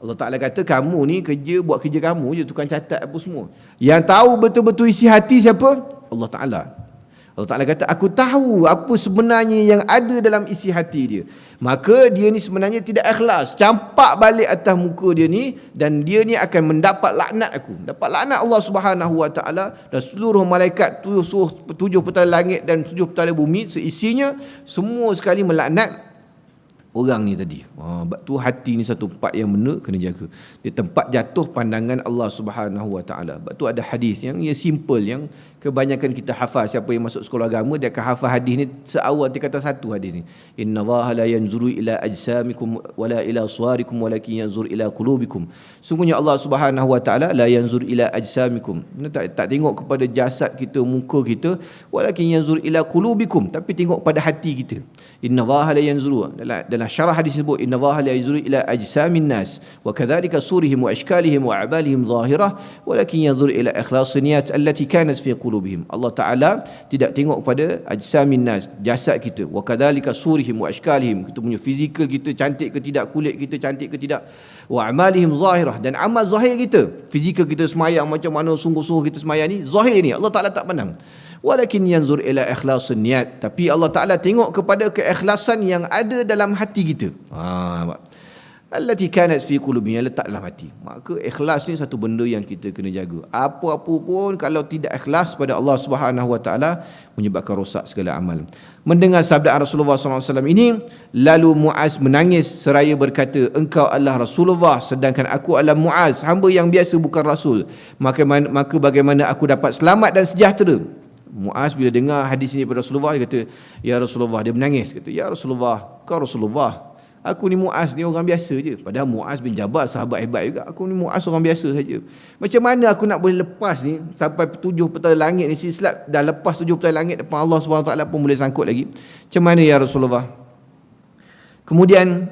Allah Taala kata, "Kamu ni buat kerja kamu je, tukang catat apa semua. Yang tahu betul-betul isi hati siapa? Allah Taala." Allah Ta'ala kata, "Aku tahu apa sebenarnya yang ada dalam isi hati dia." Maka dia ni sebenarnya tidak ikhlas, campak balik atas muka dia ni, dan dia ni akan mendapat laknat aku. Dapat laknat Allah Subhanahu Wa Ta'ala dan seluruh malaikat 7 petala langit dan 7 petala bumi seisinya semua sekali melaknat orang ni tadi. Tu hati ni satu tempat yang benar kena jaga. Dia tempat jatuh pandangan Allah Subhanahu Wa Taala. Sebab tu ada hadis yang ia simple, yang kebanyakan kita hafal. Siapa yang masuk sekolah agama, dia akan hafal hadis ni seawal kata satu hadis ni. Innallaha la yanzuru ila ajsamikum wala ila suwarikum walakin yanzur ila qulubikum. Sungguhnya Allah Subhanahu wa taala la yanzur ila ajsamikum. Tak tengok kepada jasad kita, muka kita, walakin yanzur ila qulubikum, tapi tengok pada hati kita. Innallaha la yanzuru, dalam syarah hadis sebut innallaha la yanzuru ila ajsamin nas wa kadzalika surihim wa ashkalihim wa a'malihim zahirah walakin yanzur ila ikhlasin niyat allati kanat fi qulubihim. Allah Taala tidak tengok pada ajsamin nas, jasad kita, wa kadzalika surihim wa ashkalihim, kita punya fizikal kita cantik ke tidak, kulit kita cantik ke tidak, wa a'malihim zahirah, dan amal zahir kita, fizikal kita semayang macam mana, sungguh-sungguh kita semayang ni, zahir ni Allah Taala tak pandang. Walakin yanzur ila ikhlasin niyat, tapi Allah Taala tengok kepada keikhlasan yang ada dalam hati kita. Allati kanat fi qulubihim, yang letak dalam hati. Maka ikhlas ni satu benda yang kita kena jaga. Apa-apa pun kalau tidak ikhlas pada Allah Subhanahu wa taala, menyebabkan rosak segala amal. Mendengar sabda Rasulullah SAW ini, lalu Muaz menangis seraya berkata, engkau adalah Rasulullah sedangkan aku adalah Muaz, hamba yang biasa bukan Rasul. Maka bagaimana aku dapat selamat dan sejahtera? Muaz bila dengar hadis ini daripada Rasulullah, dia kata, ya Rasulullah, dia menangis, kata, ya Rasulullah, kau Rasulullah, aku ni Muaz ni orang biasa je. Padahal Muaz bin Jabal sahabat hebat juga. Aku ni Muaz orang biasa saja. Macam mana aku nak boleh lepas ni sampai 7 petala langit ni, silsilah dah lepas 7 petala langit depan Allah SWT pun boleh sangkut lagi. Macam mana ya Rasulullah? Kemudian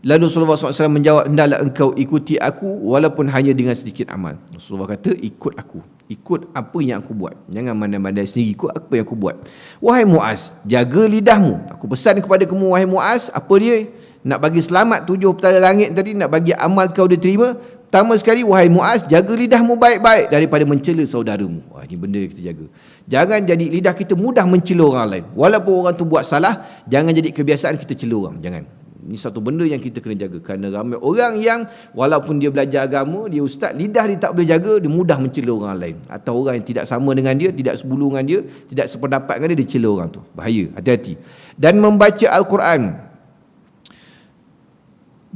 lalu Rasulullah SAW menjawab, hendaklah engkau ikuti aku walaupun hanya dengan sedikit amal. Rasulullah kata, ikut aku, ikut apa yang aku buat, jangan mandai-mandai sendiri, ikut apa yang aku buat. Wahai Muaz, jaga lidahmu. Aku pesan kepada kamu wahai Muaz, apa dia? Nak bagi selamat 7 petala langit tadi, nak bagi amal kau diterima. Pertama sekali, wahai Muaz, jaga lidahmu baik-baik daripada mencela saudaramu. Wah, ini benda yang kita jaga. Jangan jadi lidah kita mudah mencela orang lain. Walaupun orang tu buat salah, jangan jadi kebiasaan kita cela orang, jangan. Ini satu benda yang kita kena jaga. Kerana ramai orang yang walaupun dia belajar agama, dia ustaz, lidah dia tak boleh jaga, dia mudah mencela orang lain. Atau orang yang tidak sama dengan dia, tidak sebulu dengan dia, tidak sependapat dengan dia, dia cela orang tu. Bahaya, hati-hati. Dan membaca Al-Quran.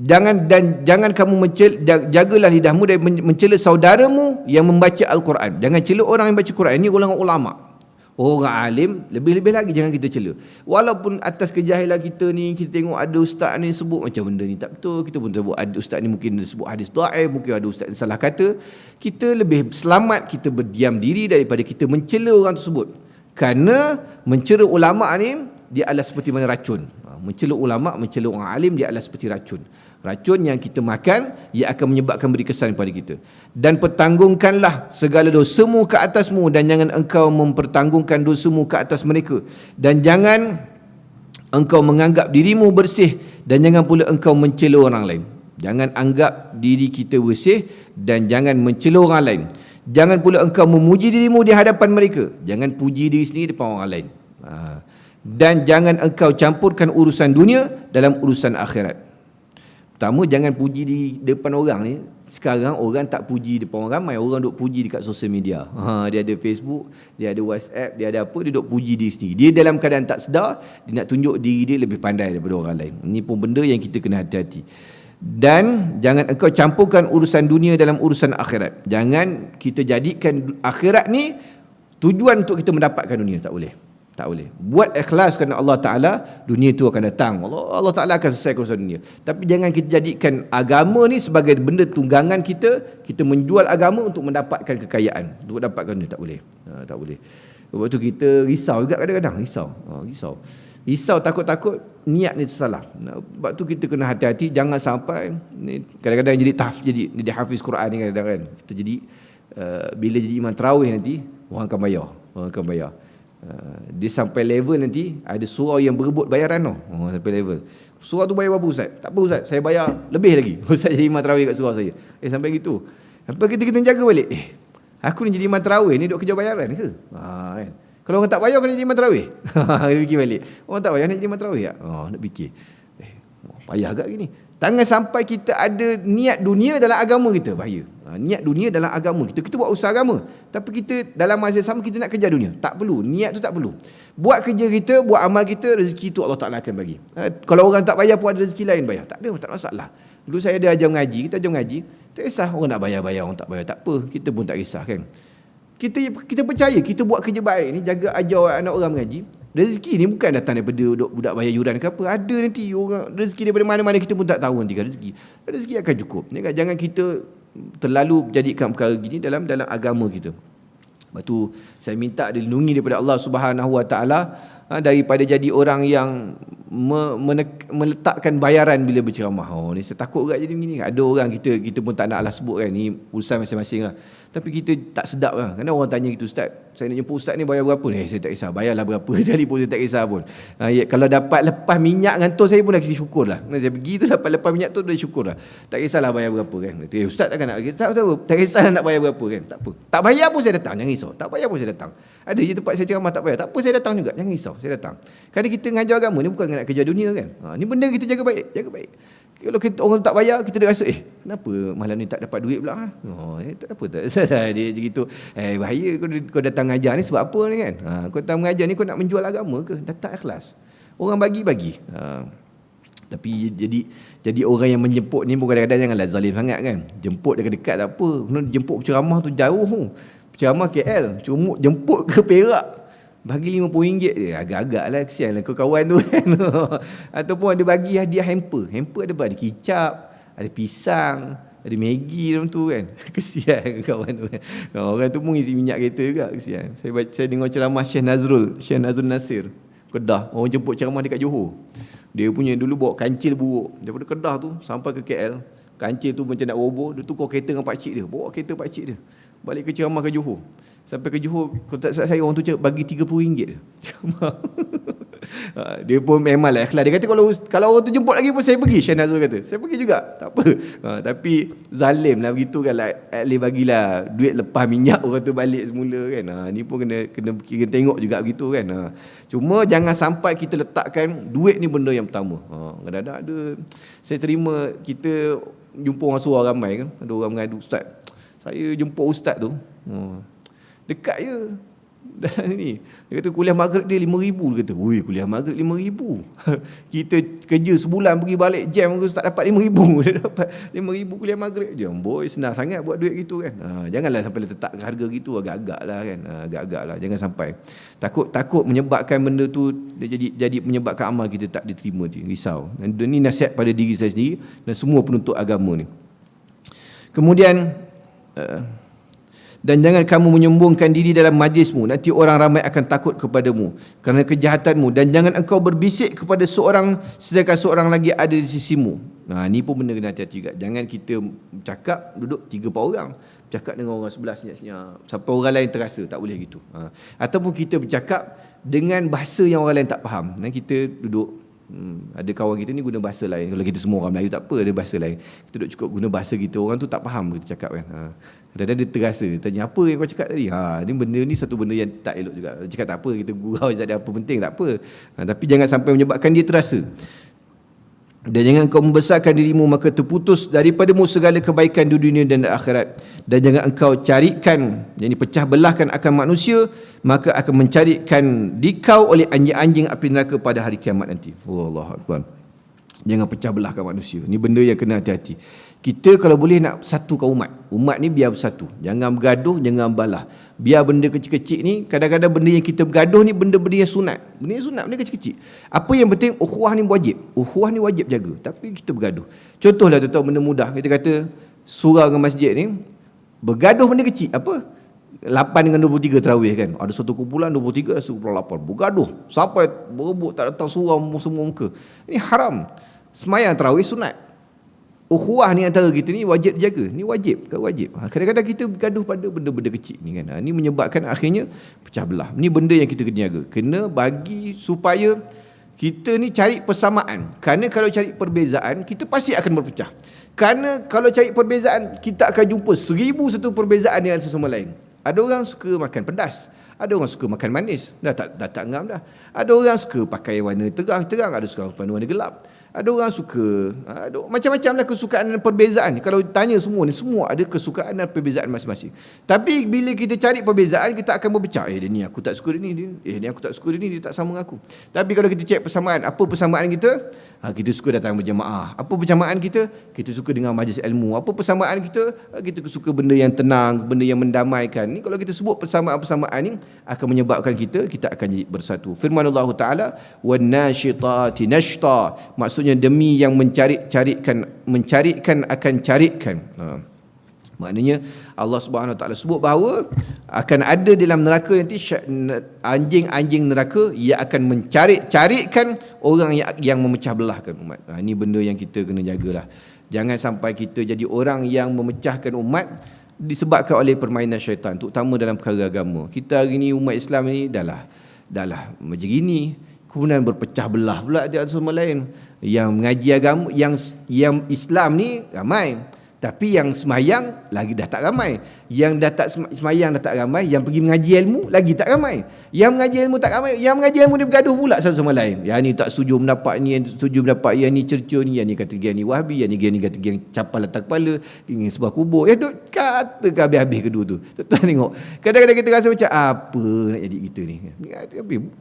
Jangan kamu jagalah lidahmu dari mencela saudaramu yang membaca Al-Quran. Jangan cela orang yang baca Quran. Ini golongan ulama'. Orang alim, lebih-lebih lagi jangan kita cela. Walaupun atas kejahilan kita ni, kita tengok ada ustaz ni sebut macam benda ni tak betul, kita pun sebut ada ustaz ni mungkin sebut hadis dhaif, mungkin ada ustaz yang salah kata. Kita lebih selamat kita berdiam diri daripada kita mencela orang tersebut. Kerana mencela ulama' ni, dia adalah seperti mana racun. Mencela ulama', mencela orang alim, dia adalah seperti racun. Racun yang kita makan, ia akan menyebabkan beri kesan kepada kita. Dan pertanggungkanlah segala dosamu ke atasmu, dan jangan engkau mempertanggungkan dosamu ke atas mereka. Dan jangan engkau menganggap dirimu bersih, dan jangan pula engkau mencela orang lain. Jangan anggap diri kita bersih, dan jangan mencela orang lain. Jangan pula engkau memuji dirimu di hadapan mereka. Jangan puji diri sendiri depan orang lain. Dan jangan engkau campurkan urusan dunia dalam urusan akhirat. Pertama, jangan puji di depan orang ni. Sekarang orang tak puji depan orang ramai, orang duk puji dekat sosial media. Dia ada Facebook, dia ada WhatsApp, dia ada apa, dia duk puji diri sendiri. Dia dalam keadaan tak sedar, dia nak tunjuk diri dia lebih pandai daripada orang lain. Ini pun benda yang kita kena hati-hati. Dan jangan engkau campurkan urusan dunia dalam urusan akhirat. Jangan kita jadikan akhirat ni tujuan untuk kita mendapatkan dunia, tak boleh. Tak boleh. Buat ikhlas kerana Allah Ta'ala, dunia itu akan datang. Allah Ta'ala akan selesaikan urusan dunia. Tapi jangan kita jadikan agama ni sebagai benda tunggangan kita. Kita menjual agama untuk mendapatkan kekayaan, untuk dapatkan dunia. Tak boleh. Tak boleh. Sebab tu kita risau juga kadang-kadang. Risau takut-takut niat ni tersalah. Sebab tu kita kena hati-hati. Jangan sampai ni, kadang-kadang jadi hafiz Quran ni kadang-kadang kan. Kita jadi bila jadi imam tarawih nanti, orang akan bayar. Dia sampai level nanti ada surau yang berebut bayaran tau. Sampai level surau tu bayar berapa Ustaz? Tak apa Ustaz, saya bayar lebih lagi. Ustaz jadi imam tarawih kat surau saya. Sampai gitu. Sampai kita jaga balik. Aku ni jadi imam tarawih ni duk kerja bayaran ke? Kan? Kalau orang tak bayar kena jadi imam tarawih. Dia fikir balik. Orang tak bayar nak jadi imam tarawih tak? Nak fikir. Payah agak gini. Jangan sampai kita ada niat dunia dalam agama kita. Bahaya. Niat dunia dalam agama kita. Kita buat usaha agama, tapi kita dalam masa sama kita nak kerja dunia. Tak perlu. Niat tu tak perlu. Buat kerja kita, buat amal kita, rezeki tu Allah Ta'ala akan bagi. Kalau orang tak bayar pun ada rezeki lain bayar. Tak ada, tak masalah. Dulu saya ada ajar mengaji, kita ajar mengaji, tak kisah orang nak bayar, orang tak bayar, tak apa. Kita pun tak kisah kan. kita percaya kita buat kerja baik ni, jaga ajar anak orang mengaji. Rezeki ni bukan datang daripada budak bayar yuran ke apa. Ada nanti orang rezeki daripada mana-mana kita pun tak tahu nanti kan rezeki. Rezeki akan cukup. Jangan kita terlalu jadikan perkara gini dalam agama kita. Lepas tu saya minta dilindungi daripada Allah Subhanahu Wa Taala daripada jadi orang yang meletakkan bayaran bila berceramah. Ni saya takut juga jadi begini. Ada orang kita pun tak naklah sebut kan, ni urusan masing-masing lah. Tapi kita tak sedap lah. Kerana orang tanya gitu, Ustaz, saya nak jumpa Ustaz ni bayar berapa? Saya tak kisah, bayarlah berapa sekali pun saya tak kisah pun. Kalau dapat lepas minyak ngantor saya pun dah syukur lah. Saya pergi tu dapat lepas minyak tu dah syukur lah. Tak kisahlah bayar berapa kan. Ustaz takkan nak, tak kisahlah nak bayar berapa kan. Tak apa. Tak bayar pun saya datang, jangan risau. Tak bayar pun saya datang. Ada je tempat saya ceramah tak bayar, tak apa saya datang juga, jangan risau, saya datang. Kerana kita mengajar agama ni bukan nak kerja dunia kan. Ni benda kita jaga baik. Kalau orang tak bayar, kita dah rasa kenapa malam ni tak dapat duit pula? Tak apa tak. Dia gitu. Bahaya kau datang mengajar ni sebab apa ni kan? Kau datang mengajar ni kau nak menjual agama ke? Dah tak ikhlas. Orang bagi. Tapi jadi orang yang menjemput ni pun kadang-kadang janganlah zalim sangat kan. Jemput dekat-dekat tak apa. Kena jemput penceramah tu jauh tu. Penceramah KL, cuma jemput ke Perak. Bagi RM50 je, agak-agak lah, kesian lah kau kawan tu kan. Ataupun ada bagi hadiah hamper ada kicap, ada pisang, ada Maggi dalam tu kan. Kesian kawan tu kan. Orang tu pun isi minyak kereta juga, kesian. Saya dengar ceramah Syekh Nazrul Nasir, Kedah. Orang jemput ceramah dekat Johor. Dia punya dulu bawa kancil buruk daripada Kedah tu sampai ke KL. Kancil tu macam nak roboh, dia tukar kereta dengan pakcik dia. Bawa kereta pakcik dia balik ke ceramah ke Johor. Sampai ke Johor, kalau tak salah saya orang tu bagi RM30 dia. Dia pun memanglah ikhlas. Dia kata kalau orang tu jemput lagi pun saya pergi. Syekh Nazrul kata, saya pergi juga. Tak apa. Tapi zalim lah begitu kan. Bagilah duit lepas minyak orang tu balik semula kan. Ni pun kena tengok juga begitu kan. Cuma jangan sampai kita letakkan duit ni benda yang pertama. Kadang-kadang ada, saya terima kita jumpa orang surau ramai kan. Ada orang mengadu, Ustaz, saya jumpa Ustaz tu. Dekat je dalam ni. Dia kata kuliah maghrib dia RM5,000. Dia kata, ui, kuliah maghrib RM5,000. Kita kerja sebulan pergi balik jam tak dapat RM5,000. Dia dapat RM5,000 kuliah maghrib je. Boy, senang sangat buat duit gitu kan. Janganlah sampai letak harga gitu, agak-agak lah kan. Agak-agak lah, jangan sampai. Takut menyebabkan benda tu jadi menyebabkan amal kita tak diterima je. Risau. Dan ini nasihat pada diri saya sendiri dan semua penuntut agama ni. Kemudian dan jangan kamu menyombongkan diri dalam majlismu, nanti orang ramai akan takut kepadamu kerana kejahatanmu, dan jangan engkau berbisik kepada seorang sedangkan seorang lagi ada di sisimu. Ni pun benda kena hati-hati juga. Jangan kita bercakap duduk 3-4 orang, bercakap dengan orang sebelah senyap-senyap sampai orang lain terasa, tak boleh gitu. Ataupun kita bercakap dengan bahasa yang orang lain tak faham, dan kita duduk ada kawan kita ni guna bahasa lain. Kalau kita semua orang Melayu tak apa, ada bahasa lain. Kita duduk cukup guna bahasa kita, orang tu tak faham kita cakap kan. Kadang-kadang dia terasa, dia tanya apa yang kau cakap tadi. Ni benda ni satu benda yang tak elok juga. Dia cakap tak apa, kita gurau je, tak ada apa penting, tak apa. Tapi jangan sampai menyebabkan dia terasa. Dan jangan kau membesarkan dirimu maka terputus daripadamu segala kebaikan di dunia dan di akhirat. Dan jangan engkau carikan, yakni pecah belahkan akan manusia, maka akan mencarikan dikau oleh anjing-anjing api neraka pada hari kiamat nanti. Allahu Akbar. Jangan pecah belahkan manusia. Ni benda yang kena hati-hati. Kita kalau boleh nak satukan umat ni biar bersatu. Jangan bergaduh, jangan balah. Biar benda kecil-kecil ni, kadang-kadang benda yang kita bergaduh ni benda-benda yang sunat. Benda yang sunat, benda kecil-kecil. Apa yang penting, ukhuwah ni wajib. Ukhuwah ni wajib jaga. Tapi kita bergaduh. Contohlah tuan-tuan, benda mudah. Kita kata surau dengan masjid ni bergaduh benda kecil. Apa? 8 dengan 23 tarawih kan. Ada satu kumpulan 23, ada satu kumpulan 8. Bergaduh sampai berebut tak datang surau semua muka. Ini haram. Semayang tarawih sunat. Ukhuwah ni antara kita ni wajib dijaga. Ni wajib, wajib. Kadang-kadang kita bergaduh pada benda-benda kecil ni kan. Ni menyebabkan akhirnya pecah belah. Ni benda yang kita kena jaga. Kena bagi supaya kita ni cari persamaan. Kerana kalau cari perbezaan, kita pasti akan berpecah. Kerana kalau cari perbezaan, kita akan jumpa 1001 perbezaan dengan sesama lain. Ada orang suka makan pedas, ada orang suka makan manis, dah tak ngam dah. Ada orang suka pakai warna terang, ada suka pakai warna gelap. Ada orang suka, ada macam-macam lah kesukaan dan perbezaan. Kalau tanya semua ni, semua ada kesukaan dan perbezaan masing-masing. Tapi bila kita cari perbezaan, kita akan berpecah. Dia ni aku tak suka dia ni, ni aku tak suka dia ni, dia tak sama dengan aku. Tapi kalau kita cek persamaan, apa persamaan kita? Kita suka datang berjemaah. Apa persamaan kita? Kita suka dengar majlis ilmu. Apa persamaan kita? Kita suka benda yang tenang, benda yang mendamaikan. Ni kalau kita sebut persamaan-persamaan ni akan menyebabkan kita akan jadi bersatu. Firman Allah Taala, "Wan nasyitati nashta." Maksudnya demi yang mencarikan akan carikan. Maknanya Allah Subhanahu Wa Taala sebut bahawa akan ada dalam neraka nanti anjing-anjing neraka yang akan mencari-carikan orang yang memecah belahkan umat. Ini benda yang kita kena jagalah. Jangan sampai kita jadi orang yang memecahkan umat disebabkan oleh permainan syaitan, terutama dalam perkara agama. Kita hari ni umat Islam ni dah lah macam gini, kemudian berpecah belah pula di antara sama lain. Yang mengaji agama, yang Islam ni ramai, tapi yang semayang lagi dah tak ramai. Yang dah tak semayang dah tak ramai, yang pergi mengaji ilmu lagi tak ramai. Yang mengaji ilmu tak ramai, yang mengaji ilmu ni bergaduh pula satu sama lain. Yang ni tak setuju pendapat ni, yang setuju pendapat yang ni cerca ni, yang ni kata yang ni Wahabi, yang ni kata yang capal atas kepala, yang sebuah kubur. Ya duk kata ke habis-habis kedua tu. Tuan tengok. Kadang-kadang kita rasa macam apa nak jadi kita ni.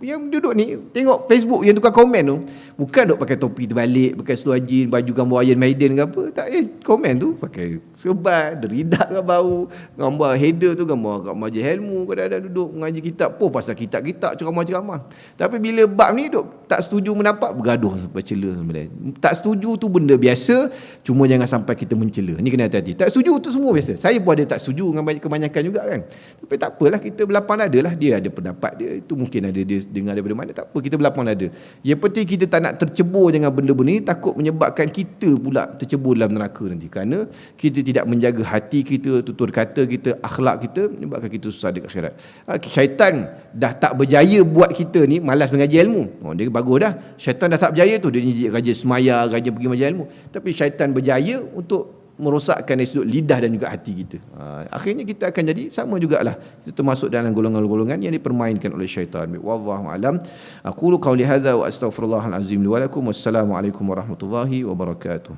Yang duduk ni tengok Facebook yang tukar komen tu, bukan duk pakai topi terbalik, pakai seluar jeans, baju gambar Iron Maiden ke apa. Tak, komen tu pakai serban, deridak ke bau, gambar header tu gambar kat majlis ilmu, kadang-kadang duduk mengaji kitab, pasal kitab-kitab ceramah-ceramah. Tapi bila bab ni duk tak setuju mendapat, bergaduh sampai cela sebenarnya. Tak setuju tu benda biasa, cuma jangan sampai kita mencela. Ni kena hati-hati. Tak setuju tu semua biasa. Saya pun ada tak setuju dengan kebanyakan juga kan. Tapi tak apalah, kita berlapan ada lah. Dia ada pendapat dia, itu mungkin ada dia dengar daripada mana, tak apa, kita berlapan ada. Yang penting kita tak nak tercebur dengan benda-benda ni, takut menyebabkan kita pula tercebur dalam neraka nanti. Kerana kita tidak menjaga hati kita, tutur kata kita, akhlak kita, menyebabkan kita susah di akhirat. Syaitan dah tak berjaya buat kita ni malas mengaji ilmu. Dia bagus dah. Syaitan dah tak berjaya tu, dia rajin semaya, rajin pergi mengaji ilmu. Tapi syaitan berjaya untuk merosakkan dari sudut lidah dan juga hati kita. Akhirnya kita akan jadi sama jugalah. Kita termasuk dalam golongan-golongan yang dipermainkan oleh syaitan. Wallahu a'lam. Aqulu qawli hadza wa astaghfirullahal azim li wa lakum. Wassalamualaikum warahmatullahi wabarakatuh.